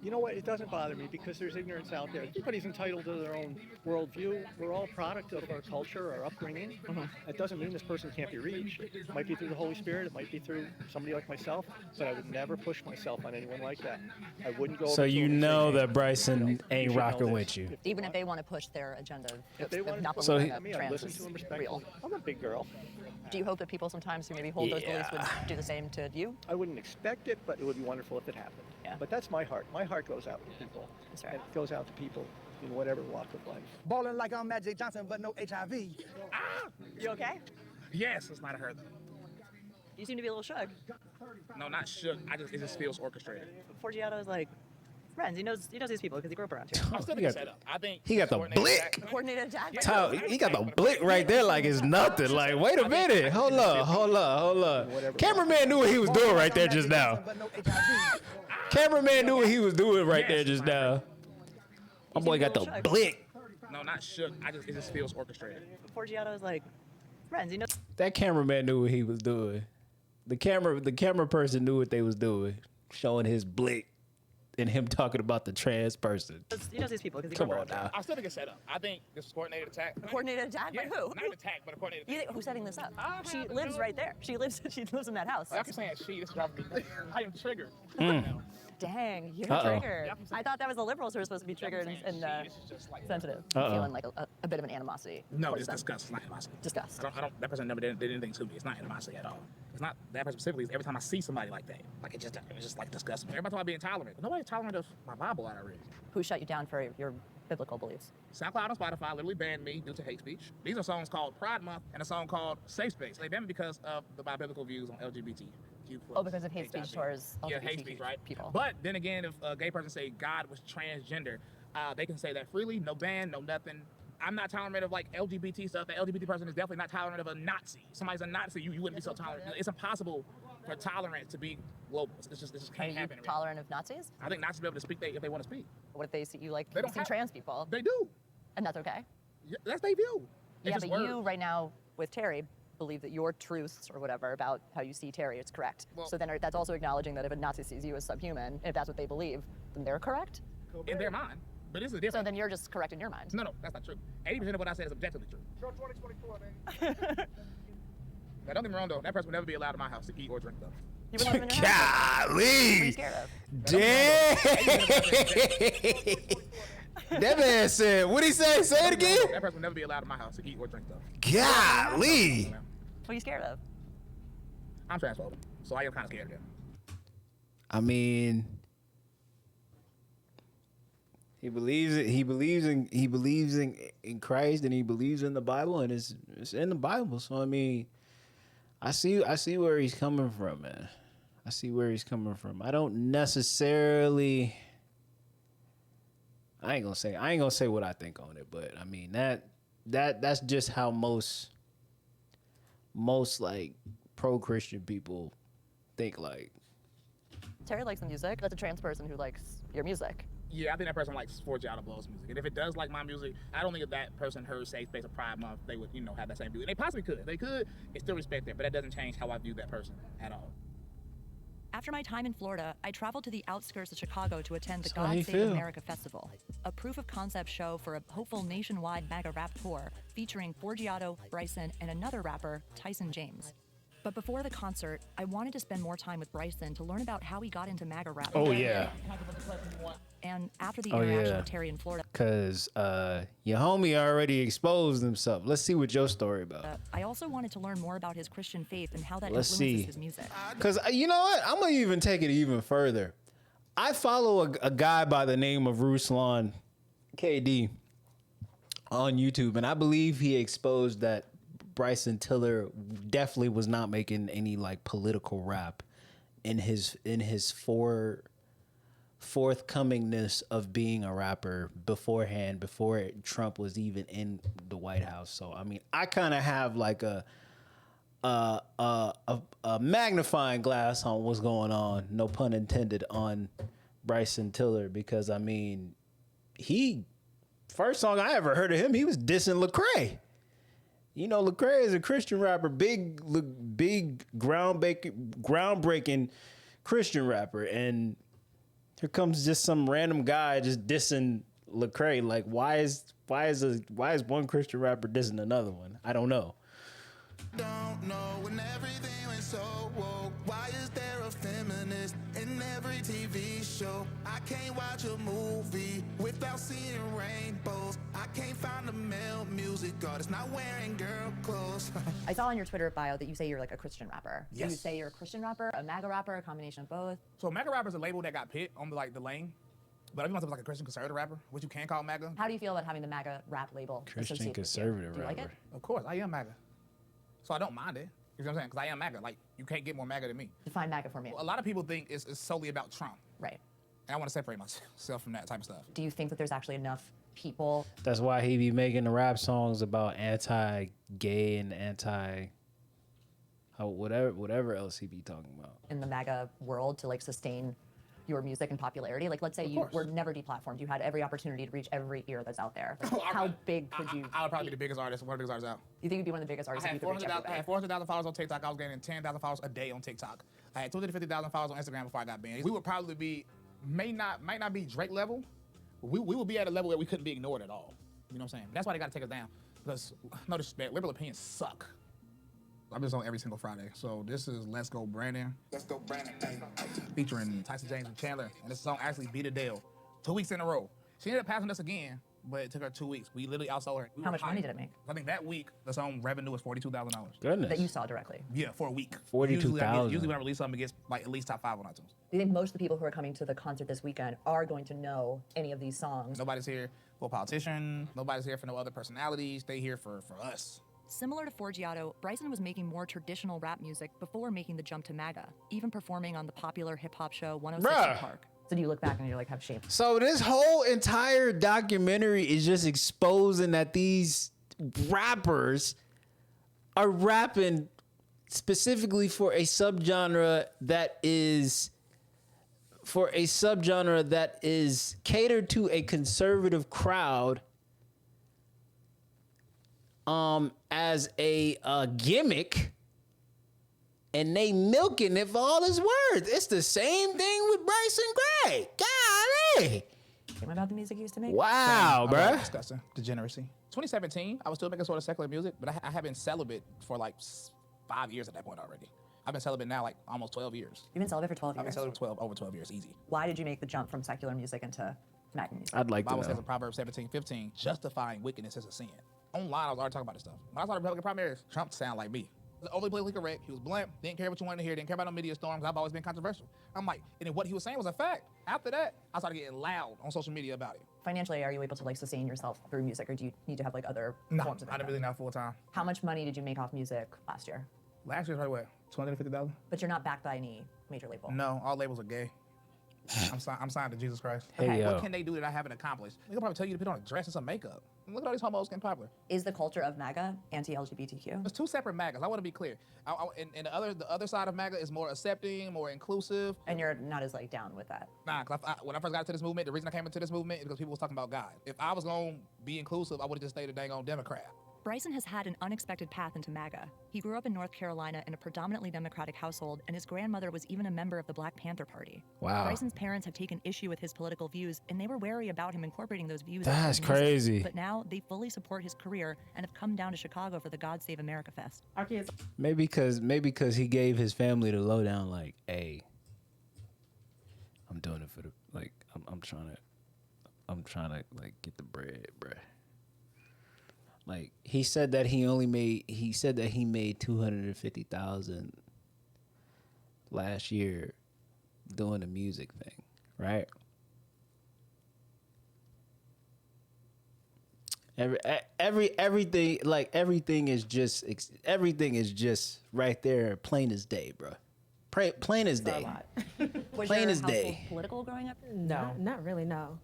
You know what? It doesn't bother me because there's ignorance out there. Everybody's entitled to their own worldview. We're all a product of our culture, our upbringing. That doesn't mean this person can't be reached. It might be through the Holy Spirit. It might be through somebody like myself. But I would never push myself on anyone like that. I wouldn't go. So over to you them and know say, that Bryson you ain't should know rocking this. with you. Even if they want to push their agenda, If they want not to So believing he- that me, I trans listen is to them real. respectfully. I'm a big girl. Do you hope that people sometimes who maybe hold those beliefs would do the same to you? I wouldn't expect it, but it would be wonderful if it happened. Yeah. But that's my heart. My heart goes out to people. That's right. And it goes out to people, in whatever walk of life. Balling like I'm Magic Johnson, but no HIV. You okay? Yes, it's not a her though. You seem to be a little shook. No, not shook. It just feels orchestrated. Forgiato is like friends. He knows these people because he grew up around here. I'm still gonna set up. I think He got the blick. Coordinated attack. He got the blick right there like it's nothing. Like, wait a minute. Hold up. Cameraman knew what he was doing right there just now. Cameraman knew what he was doing right there just now. My boy got the blick. No, not shook. It just feels orchestrated. Forgiato is like friends. He knows. That cameraman knew what he was doing. The camera person knew what they was doing, showing his blick and him talking about the trans person. He knows these people because he Come grew on up around now. I still think it's set up. I think this is a coordinated attack. A coordinated attack? Yeah, By who? Not an attack, but a coordinated You attack. think, who's setting this up? She lives right there. She lives in that house. Y'all keep saying she. This is driving me. I am triggered. Dang, you're Uh-oh. triggered. I thought that was the liberals who were supposed to be triggered and sensitive. Uh-oh. Feeling like a bit of an animosity. No, towards it's them. disgust. It's not animosity. Disgust. I don't. That person never did anything to me. It's not animosity at all. It's not that person specifically. It's every time I see somebody like that, like it's just like disgusting. Everybody talk about being tolerant. Nobody's tolerant of my Bible I read. Who shut you down for your biblical beliefs? SoundCloud and Spotify literally banned me due to hate speech. These are songs called Pride Month and a song called Safe Space. They banned me because of my biblical views on LGBT. Oh, because of hate speech towards LGBT hate speech, right? people. But then again, if a gay person say God was transgender, they can say that freely, no ban, no nothing. I'm not tolerant of like LGBT stuff. The LGBT person is definitely not tolerant of a Nazi. Somebody's a Nazi, you wouldn't be so tolerant. It's impossible for tolerance to be global. It just can't happen. Tolerant of Nazis? I think Nazis be able to speak if they want to speak. What if they see you like They don't see trans people? They do. And that's okay? Yeah, that's their view. It's Yeah, just but words. you right now with Terry believe that your truths or whatever about how you see Terry is correct. Well- So then that's also acknowledging that if a Nazi sees you as subhuman, if that's what they believe, then they're correct? In their mind. But this is So different. then you're just correct in your mind. No, that's not true. 80% of what I said is objectively true. Show 2024, man. Now, don't get me wrong, though. That person would never be allowed in my house to eat or drink, though. You would live in your house. What are you Golly. scared of? Damn. That man said, what'd he say? Say it again. That person would never be allowed in my house to eat or drink, though. Golly. What are you scared of? I'm transphobic, so I am kind of scared of him. I mean, he believes in Christ, and he believes in the Bible, and it's in the Bible. So I mean, I see where he's coming from, man. I see where he's coming from. I don't necessarily. I ain't gonna say what I think on it, but I mean that's just how most like pro-Christian people think. Like, Terry likes the music. That's a trans person who likes your music. Yeah, I think that person likes Forgiato Blow's music. And if it does like my music, I don't think if that person heard Safe Space of Pride Month, they would, have that same view. And they possibly could. If they could, it's still respect there, but that doesn't change how I view that person at all. After my time in Florida, I traveled to the outskirts of Chicago to attend the So how God you Save feel? America Festival, a proof of concept show for a hopeful nationwide MAGA rap tour featuring Forgiato, Bryson, and another rapper, Tyson James. But before the concert, I wanted to spend more time with Bryson to learn about how he got into MAGA rap. oh yeah, And after the Oh, interaction yeah. with Terry in Florida, cause your homie already exposed himself. Let's see what your story about. I also wanted to learn more about his Christian faith and how that Let's influences see. his music. Cause you know what? I'm gonna even take it even further. I follow a guy by the name of Ruslan KD on YouTube, and I believe he exposed that Bryson Tiller definitely was not making any like political rap in his forthcomingness of being a rapper beforehand, before Trump was even in the White House. So I mean, I kind of have like a magnifying glass on what's going on, no pun intended, on Bryson Tiller, because I mean, first song I ever heard of him, he was dissing Lecrae. You know, Lecrae is a Christian rapper, big groundbreaking Christian rapper, and here comes just some random guy just dissing Lecrae. Like, why is one Christian rapper dissing another one? I don't know. Don't know when everything went so woke. Why is there a feminist in every TV show? I can't watch a movie without seeing rainbows. I can't find the male music artist not wearing girl clothes. I saw on your Twitter bio that you say you're like a Christian rapper. Do you Yes. say you're a Christian rapper, a MAGA rapper, a combination of both? So MAGA rapper is a label that got pit on the lane. But I view myself as like a Christian conservative rapper, which you can call MAGA. How do you feel about having the MAGA rap label Christian associated with you? conservative Do you like it? rapper. Of course, I am MAGA. So I don't mind it. You know what I'm saying? Because I am MAGA. Like, you can't get more MAGA than me. Define MAGA for me. Well, a lot of people think it's solely about Trump. Right. And I want to separate myself from that type of stuff. Do you think that there's actually enough people That's why he be making the rap songs about anti-gay and whatever else he be talking about. in the MAGA world to like sustain your music and popularity? Like, let's say you were never deplatformed. You had every opportunity to reach every ear that's out there. Like, how big could you? I would probably be the biggest artist, one of the biggest artists out. You think you'd be one of the biggest artists? I if you could reach everybody? had 400,000 followers on TikTok. I was getting 10,000 followers a day on TikTok. I had 250,000 followers on Instagram before I got banned. We would probably be, might not be Drake level, but we would be at a level where we couldn't be ignored at all. You know what I'm saying? That's why they got to take us down. Because, no disrespect, liberal opinions suck. I'm just on every single Friday. So this is Let's Go Brandon. Let's Go Brandon. Featuring Tyson James and Chandler. And this song actually beat Adele 2 weeks in a row. She ended up passing us again, but it took her 2 weeks. We literally outsold her. How much money did it make? I think that week, the song revenue was $42,000. Goodness. That you saw directly? Yeah, for a week. 42,000. Usually when I release something, it gets like at least top 5 on iTunes. Do you think most of the people who are coming to the concert this weekend are going to know any of these songs? Nobody's here for a politician. Nobody's here for no other personalities. They here for us. Similar to Forgiato, Bryson was making more traditional rap music before making the jump to MAGA, even performing on the popular hip-hop show 106 Bruh. in Park. So do you look back and you're like, have shame? So this whole entire documentary is just exposing that these rappers are rapping specifically for a subgenre that is catered to a conservative crowd as a gimmick, and they milking it for all it's worth. It's the same thing with Bryson Gray. Golly. Shame about the music you used to make? Wow, Damn, bruh. Disgusting. Degeneracy. 2017, I was still making sort of secular music, but I have been celibate for like 5 years at that point already. I've been celibate now like almost 12 years. You've been celibate for 12 years? I've been celibate for over 12 years, easy. Why did you make the jump from secular music into MAGA music? I'd like to Bible says know. in Proverbs 17:15, justifying wickedness as a sin. Online, I was already talking about this stuff. When I saw the Republican primaries, Trump sounded like me. He was overly politically correct. He was blunt. Didn't care what you wanted to hear. Didn't care about no media storms. I've always been controversial. I'm like, and then what he was saying was a fact. After that, I started getting loud on social media about it. Financially, are you able to like sustain yourself through music, or do you need to have like other No, forms of I didn't income? really not full time. How much money did you make off music last year? Last year, probably what, 250,000? But you're not backed by any major label. No, all labels are gay. I'm signed to Jesus Christ. Hey, yo. What can they do that I haven't accomplished? They'll probably tell you to put on a dress and some makeup. Look at all these homos getting popular. Is the culture of MAGA anti-LGBTQ? There's two separate MAGAs. I want to be clear. And the other side of MAGA is more accepting, more inclusive. And you're not as like down with that? Nah, cause when I first got into this movement, the reason I came into this movement is because people was talking about God. If I was gonna be inclusive, I would have just stayed a dang on Democrat. Bryson has had an unexpected path into MAGA. He grew up in North Carolina in a predominantly Democratic household, and his grandmother was even a member of the Black Panther Party. Wow. Bryson's parents have taken issue with his political views, and they were wary about him incorporating those views. That's into his music. crazy. But now they fully support his career and have come down to Chicago for the God Save America Fest. Our kids. Maybe because he gave his family the lowdown, like, hey, I'm doing it for the, like, I'm trying to like get the bread, bruh. Like, he said that he made 250,000 last year doing the music thing, right? Everything is just right there, plain as day, bro. Plain as day. Was Plain your as day. household political growing up? No, not really, no.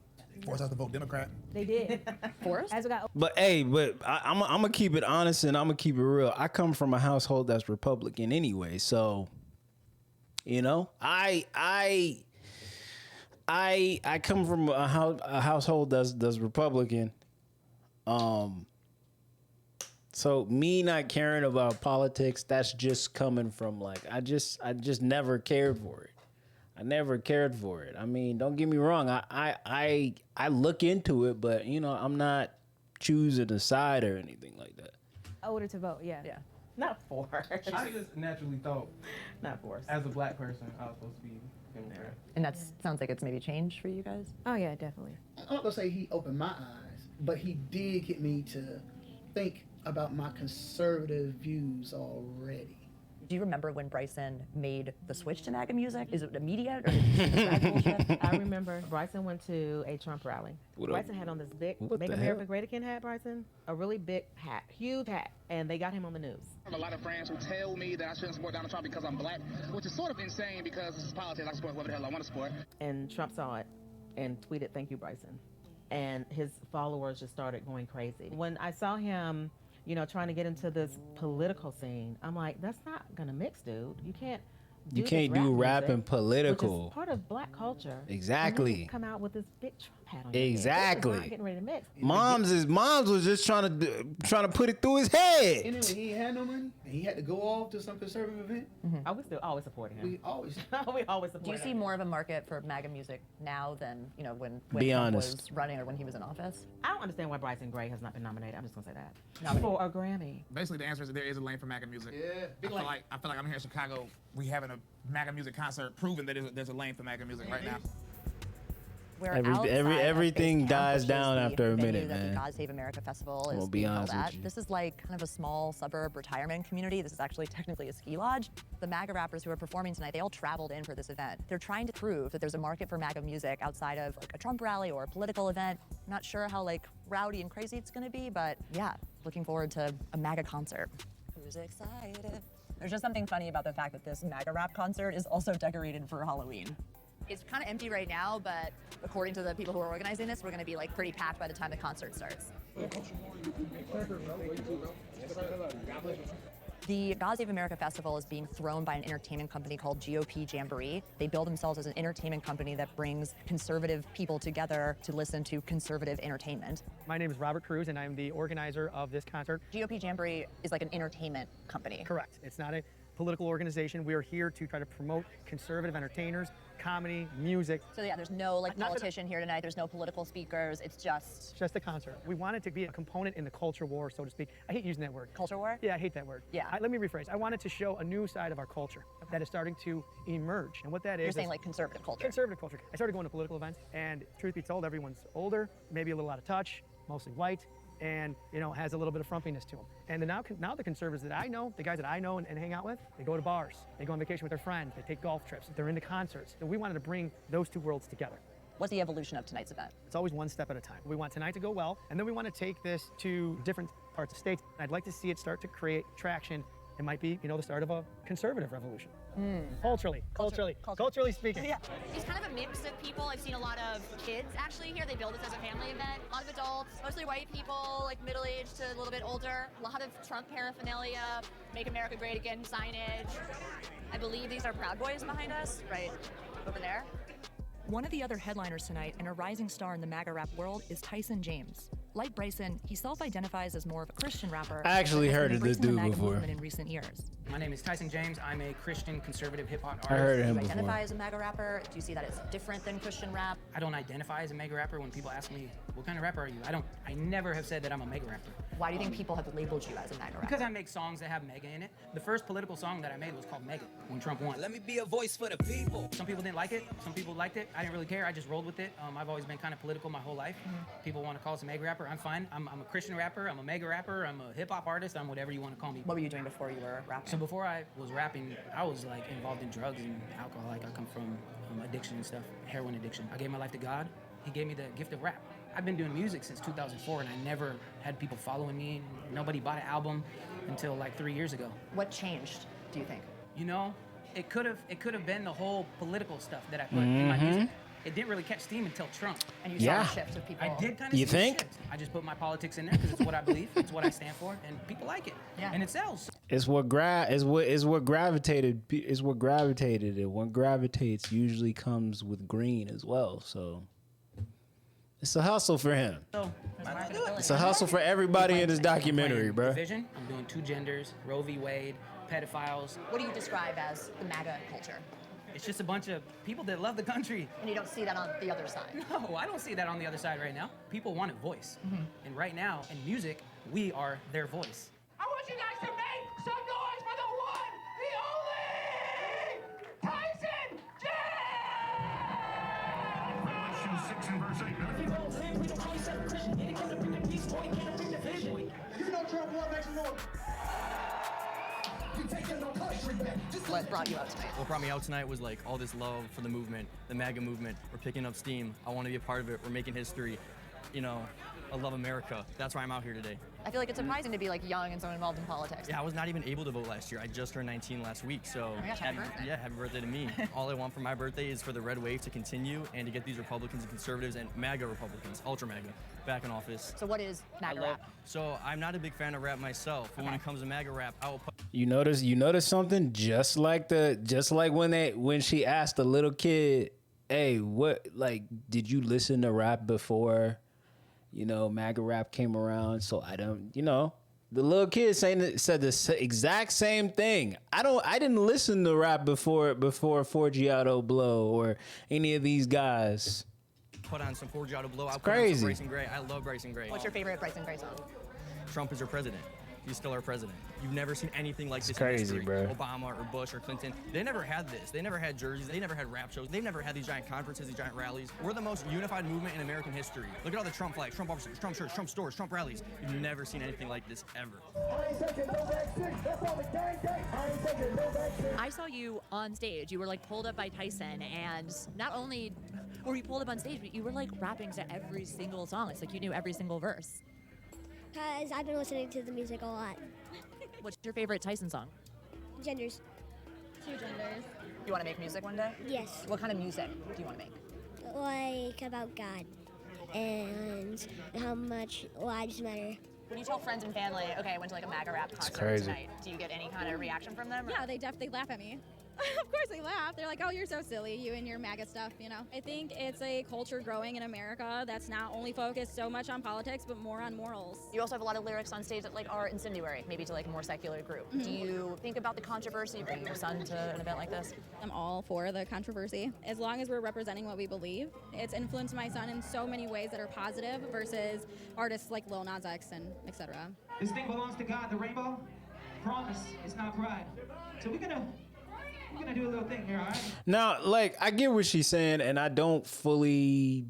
Forced us to vote Democrat. They did. Forced? As we got But hey, I'm gonna keep it honest and I'm gonna keep it real. I come from a household that's Republican anyway, so you know, I come from a household that's Republican. So me not caring about politics, that's just coming from like I just never cared for it. I never cared for it. I mean, don't get me wrong. I look into it, but you know, I'm not choosing a side or anything like that. older to vote, yeah. Yeah. Not forced. I just naturally thought, Not forced. as a black person, I was supposed to be Democrat. And that sounds like it's maybe changed for you guys? Oh, yeah, definitely. I'm not gonna say he opened my eyes, but he did get me to think about my conservative views already. Do you remember when Bryson made the switch to MAGA music? Is it immediate or is it a gradual shift? I remember Bryson went to a Trump rally. Bryson had on this big Make America Great Again hat, Bryson. A really big hat, huge hat, and they got him on the news. I have a lot of friends who tell me that I shouldn't support Donald Trump because I'm black, which is sort of insane because this is politics. I support whoever the hell I want to support. And Trump saw it and tweeted, "Thank you, Bryson." And his followers just started going crazy. When I saw him, you know, trying to get into this political scene, I'm like, that's not gonna mix, dude. You can't do rap music, and political. which is part of black culture. Exactly. And then come out with this big Trump hat on your head. Exactly. This is not getting ready to mix. Mom's was just trying to put it through his head. Anyway, he ain't had no money, and he had to go off to some conservative event. I was still always supporting him. We always support Do you him. see more of a market for MAGA music now than, you know, when Be Trump honest. was running or when he was in office? I don't understand why Bryson Gray has not been nominated. I'm just gonna say that. Nominated. For a Grammy. Basically, the answer is there is a lane for MAGA music. Yeah, I feel like I'm here in Chicago. We having a MAGA music concert, proving that there's a lane for MAGA music right now. We're Everything dies down after a minute, that man. The God Save America Festival is I'll be being held honest with at. you. This is like kind of a small suburb retirement community. This is actually technically a ski lodge. The MAGA rappers who are performing tonight, they all traveled in for this event. They're trying to prove that there's a market for MAGA music outside of like a Trump rally or a political event. Not sure how like rowdy and crazy it's gonna be, but yeah, looking forward to a MAGA concert. Who's excited? There's just something funny about the fact that this MAGA rap concert is also decorated for Halloween. It's kind of empty right now, but according to the people who are organizing this, we're going to be like pretty packed by the time the concert starts. The God Save America Festival is being thrown by an entertainment company called GOP Jamboree. They bill themselves as an entertainment company that brings conservative people together to listen to conservative entertainment. My name is Robert Cruz, and I'm the organizer of this concert. GOP Jamboree is like an entertainment company. Correct. It's not a political organization. We are here to try to promote conservative entertainers, comedy, music. So yeah, there's no like politician here tonight. There's no political speakers. It's just a concert. We want it to be a component in the culture war, so to speak. I hate using that word. Culture war? Yeah, I hate that word. Yeah. Let me rephrase. I wanted to show a new side of our culture that is starting to emerge. And what that is... You're saying like conservative culture. Conservative culture. I started going to political events, and truth be told, everyone's older, maybe a little out of touch, mostly white, and you know, has a little bit of frumpiness to them. And now the conservatives that I know, the guys that I know and hang out with, they go to bars, they go on vacation with their friends, they take golf trips, they're into concerts. And we wanted to bring those two worlds together. What's the evolution of tonight's event? It's always one step at a time. We want tonight to go well, and then we want to take this to different parts of states. I'd like to see it start to create traction. It might be, you know, the start of a conservative revolution. Culturally speaking. Yeah. It's kind of a mix of people. I've seen a lot of kids actually here. They build this as a family event. A lot of adults, mostly white people, like middle-aged to a little bit older. A lot of Trump paraphernalia, Make America Great Again signage. I believe these are Proud Boys behind us, right over there. One of the other headliners tonight and a rising star in the MAGA rap world is Tyson James. Like Bryson, he self-identifies as more of a Christian rapper. I actually heard of this dude MAGA before. movement in recent years. My name is Tyson James. I'm a Christian conservative hip hop artist. I heard of him Do you before. identify as a MAGA rapper? Do you see that it's different than Christian rap? I don't identify as a mega rapper. When people ask me, what kind of rapper are you? I never have said that I'm a mega rapper. Why do you think people have labeled you as a MAGA rapper? Because I make songs that have mega in it. The first political song that I made was called Mega when Trump won. Let me be a voice for the people. Some people didn't like it. Some people liked it. I didn't really care. I just rolled with it. I've always been kind of political my whole life. People want to call us a mega rapper. I'm fine. I'm a Christian rapper. I'm a mega rapper. I'm a hip hop artist. I'm whatever you want to call me. What were you doing before you were rapping? So before I was rapping, I was like involved in drugs and alcohol. Like I come from addiction and stuff, heroin addiction. I gave my life to God. He gave me the gift of rap. I've been doing music since 2004 and I never had people following me. Nobody bought an album until like 3 years ago. What changed, do you think? You know, it could have been the whole political stuff that I put in my music. It didn't really catch steam until Trump. And you saw a shift of people. I did kind of see a shift. I just put my politics in there because it's what I believe, it's what I stand for, and people like it. Yeah. And it sells. It's what gravitated, and what gravitates usually comes with green as well. So it's a hustle for him. So It's a hustle for everybody in this documentary, bro. Division. I'm doing two genders, Roe v. Wade, pedophiles. What do you describe as the MAGA culture? It's just a bunch of people that love the country. And you don't see that on the other side? No, I don't see that on the other side right now. People want a voice. And right now, in music, we are their voice. I want you guys to make some noise for the one, the only Tyson James! You know Trump won, make some noise. What brought you out tonight? What brought me out tonight was like all this love for the movement, the MAGA movement. We're picking up steam. I want to be a part of it. We're making history. You know, I love America. That's why I'm out here today. I feel like it's surprising to be like young and so involved in politics. Yeah, I was not even able to vote last year. I just turned 19 last week, so Oh my gosh, happy birthday. yeah, happy birthday to me. All I want for my birthday is for the red wave to continue and to get these Republicans and conservatives and MAGA Republicans, ultra MAGA, back in office. So what is MAGA rap? So I'm not a big fan of rap myself, but when it comes to MAGA rap, I will put You notice something just like when she asked the little kid, "Hey, what did you listen to rap before, MAGA rap came around?" So I don't, the little kid said the exact same thing. I didn't listen to rap before Forgiato Blow or any of these guys. put on some Forgiato Blow. I'll crazy. Put on some Bryson Gray. I love Bryson Gray. What's your favorite Bryson Gray song? Trump is our president. He's still our president. You've never seen anything like this crazy, in history. bro. Obama or Bush or Clinton, they never had this. They never had jerseys. They never had rap shows. They've never had these giant conferences, these giant rallies. We're the most unified movement in American history. Look at all the Trump flags, Trump officers, Trump shirts, Trump stores, Trump rallies. You've never seen anything like this ever. I saw you on stage. You were like pulled up by Tyson, and not only were you pulled up on stage, but you were like rapping to every single song. It's like you knew every single verse. Because I've been listening to the music a lot. What's your favorite Tyson song? Genders. Two genders. You want to make music one day? Yes. What kind of music do you want to make? Like about God and how much lives matter. When you tell friends and family, okay, I went to like a MAGA rap concert crazy. tonight, do you get any kind of reaction from them? Yeah, they laugh at me. Of course they laugh. They're like, oh, you're so silly, you and your MAGA stuff, you know. I think it's a culture growing in America that's not only focused so much on politics, but more on morals. You also have a lot of lyrics on stage that like are incendiary, maybe to like a more secular group. Do you think about the controversy of bringing your son to an event like this? I'm all for the controversy. As long as we're representing what we believe, it's influenced my son in so many ways that are positive versus artists like Lil Nas X and etc. This thing belongs to God, the rainbow. Promise, it's not pride. So we're gonna do a little thing here, all right? Now, like, I get what she's saying, and I don't fully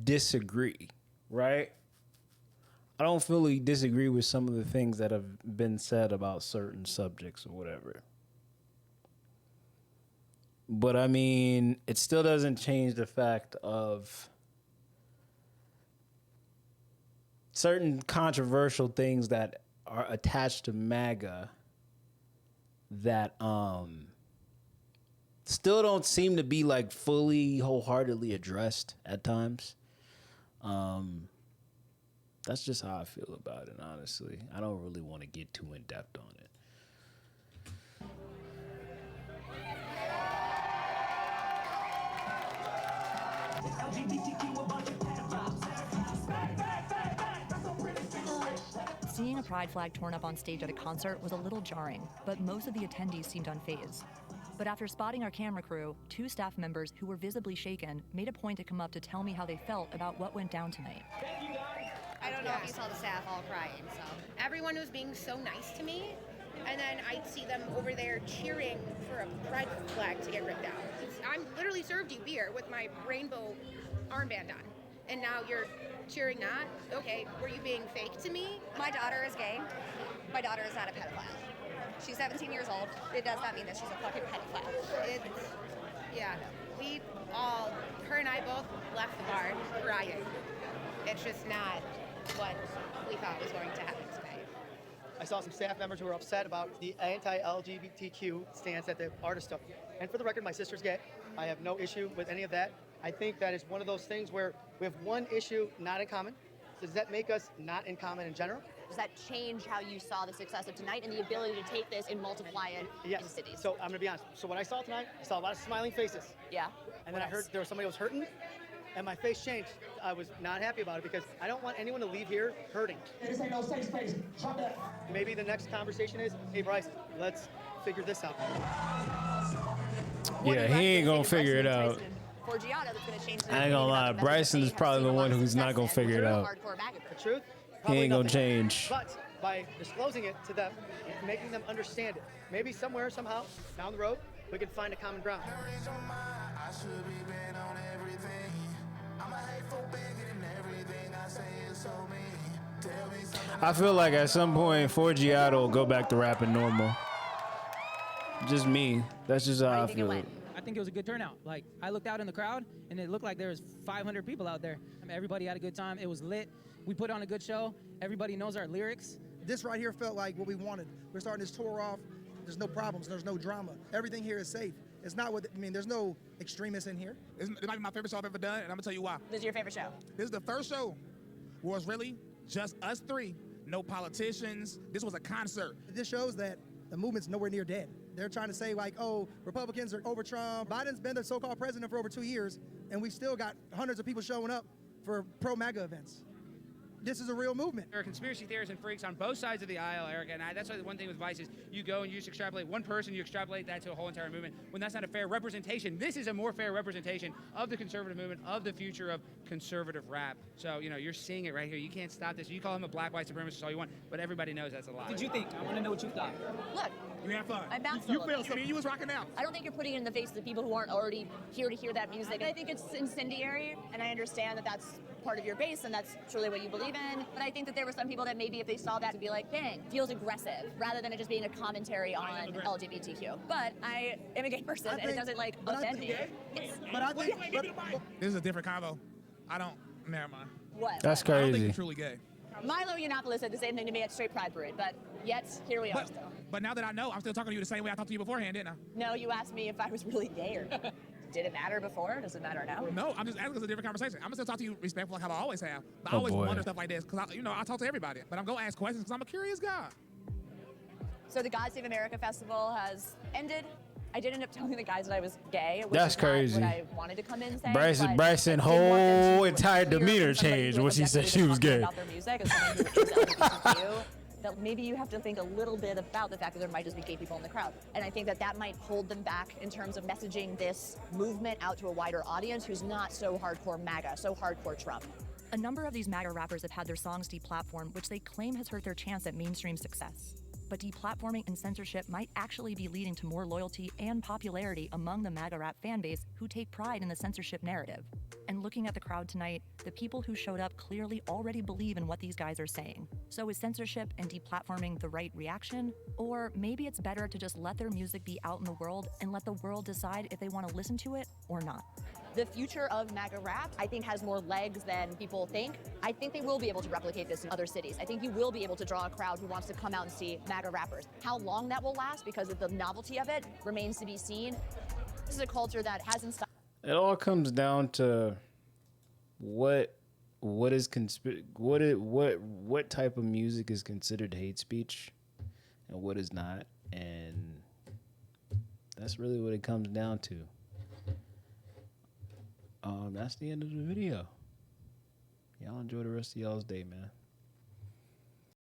disagree, right? I don't fully disagree with some of the things that have been said about certain subjects or whatever. But, I mean, it still doesn't change the fact of certain controversial things that are attached to MAGA that, still don't seem to be like fully wholeheartedly addressed at times. That's just how I feel about it, honestly. I don't really want to get too in depth on it. Seeing a pride flag torn up on stage at a concert was a little jarring, but most of the attendees seemed unfazed. But after spotting our camera crew, 2 staff members who were visibly shaken made a point to come up to tell me how they felt about what went down tonight. I don't know if you saw the staff all crying, so. Everyone was being so nice to me, and then I'd see them over there cheering for a pride flag to get ripped out. I literally served you beer with my rainbow armband on, and now you're cheering that? Okay, were you being fake to me? My daughter is gay. My daughter is not a pedophile. She's 17 years old. It does not mean that she's a fucking pedophile. Yeah, we all, her and I both left the bar crying. It's just not what we thought was going to happen tonight. I saw some staff members who were upset about the anti-LGBTQ stance that the artist took. And for the record, my sister's gay. I have no issue with any of that. I think that is one of those things where we have one issue not in common. Does that make us not in common in general? Does that change how you saw the success of tonight and the ability to take this and multiply it in cities? So I'm gonna be honest. So what I saw tonight, I saw a lot of smiling faces. Yeah. And then I heard there was somebody who was hurting, and my face changed. I was not happy about it because I don't want anyone to leave here hurting. This ain't no safe space. Drop that. Maybe the next conversation is, hey Bryce, let's figure this out. Yeah, he ain't gonna figure it out. Forgiato that's going to change the I ain't gonna lie, Bryson is probably the one who's not gonna figure it out. The truth? He ain't gonna nothing. change. But by disclosing it to them, making them understand it, maybe somewhere, somehow, down the road, we can find a common ground. I should be bent on everything. I'm a hateful bigot and everything I say is so mean. Tell me something. I feel like at some point Forgiato will go back to rapping normal. Just me. That's just how I feel. I think it was a good turnout. Like, I looked out in the crowd, and it looked like there was 500 people out there. I mean, everybody had a good time. It was lit. We put on a good show. Everybody knows our lyrics. This right here felt like what we wanted. We're starting this tour off. There's no problems. There's no drama. Everything here is safe. It's not what, I mean, there's no extremists in here. It might be my favorite show I've ever done, and I'm gonna tell you why. This is your favorite show? This is the first show where it's really just us three. No politicians. This was a concert. This shows that the movement's nowhere near dead. They're trying to say like, oh, Republicans are over Trump. Biden's been the so-called president for over 2 years, and we still got hundreds of people showing up for pro-MAGA events. This is a real movement. There are conspiracy theorists and freaks on both sides of the aisle, Eric, and that's why the one thing with Vice is you go and you just extrapolate one person, you extrapolate that to a whole entire movement, when that's not a fair representation. This is a more fair representation of the conservative movement, of the future of conservative rap. So, you know, you're seeing it right here. You can't stop this. You call him a black white supremacist all you want, but everybody knows that's a lie. What did you think? I want to know what you thought. Look, you had fun. I bounced You a feel little. I mean, you was rocking out. I don't think you're putting it in the face of the people who aren't already here to hear that music. I think it's incendiary, and I understand that that's part of your base, and that's truly what you believe in. But I think that there were some people that maybe if they saw that would be like, dang, feels aggressive, rather than it just being a commentary on LGBTQ. But I am a gay person, and it doesn't like offend me. But I think This is a different combo. I don't. Never mind. What? That's I don't think crazy. you're truly gay. Milo Yiannopoulos said the same thing to me at Straight Pride Parade, but yet here we are still. But now that I know, I'm still talking to you the same way I talked to you beforehand, didn't I? No, you asked me if I was really gay or not. Did it matter before? Does it matter now? No, I'm just asking it's a different conversation. I'm gonna still talk to you respectful like how I always have. But I Oh, always boy. wonder stuff like this because I talk to everybody. But I'm gonna ask questions because I'm a curious guy. So the God Save America Festival has ended. I did end up telling the guys that I was gay, which That's is not crazy. what I wanted to come in saying. Bryson but Bryson I didn't want them whole to entire hear demeanor from somebody changed who once he said objectively she was talking gay. about their music as someone who is LGBTQ, that maybe you have to think a little bit about the fact that there might just be gay people in the crowd. And I think that that might hold them back in terms of messaging this movement out to a wider audience who's not so hardcore MAGA, so hardcore Trump. A number of these MAGA rappers have had their songs deplatformed, which they claim has hurt their chance at mainstream success. But deplatforming and censorship might actually be leading to more loyalty and popularity among the MAGA rap fanbase who take pride in the censorship narrative. And looking at the crowd tonight, the people who showed up clearly already believe in what these guys are saying. So is censorship and deplatforming the right reaction? Or maybe it's better to just let their music be out in the world and let the world decide if they want to listen to it or not. The future of MAGA rap, I think, has more legs than people think. I think they will be able to replicate this in other cities. I think you will be able to draw a crowd who wants to come out and see MAGA rappers. How long that will last, because of the novelty of it, remains to be seen. This is a culture that hasn't stopped. It all comes down to what type of music is considered hate speech and what is not, and that's really what it comes down to. That's the end of the video. Y'all enjoy the rest of y'all's day, man.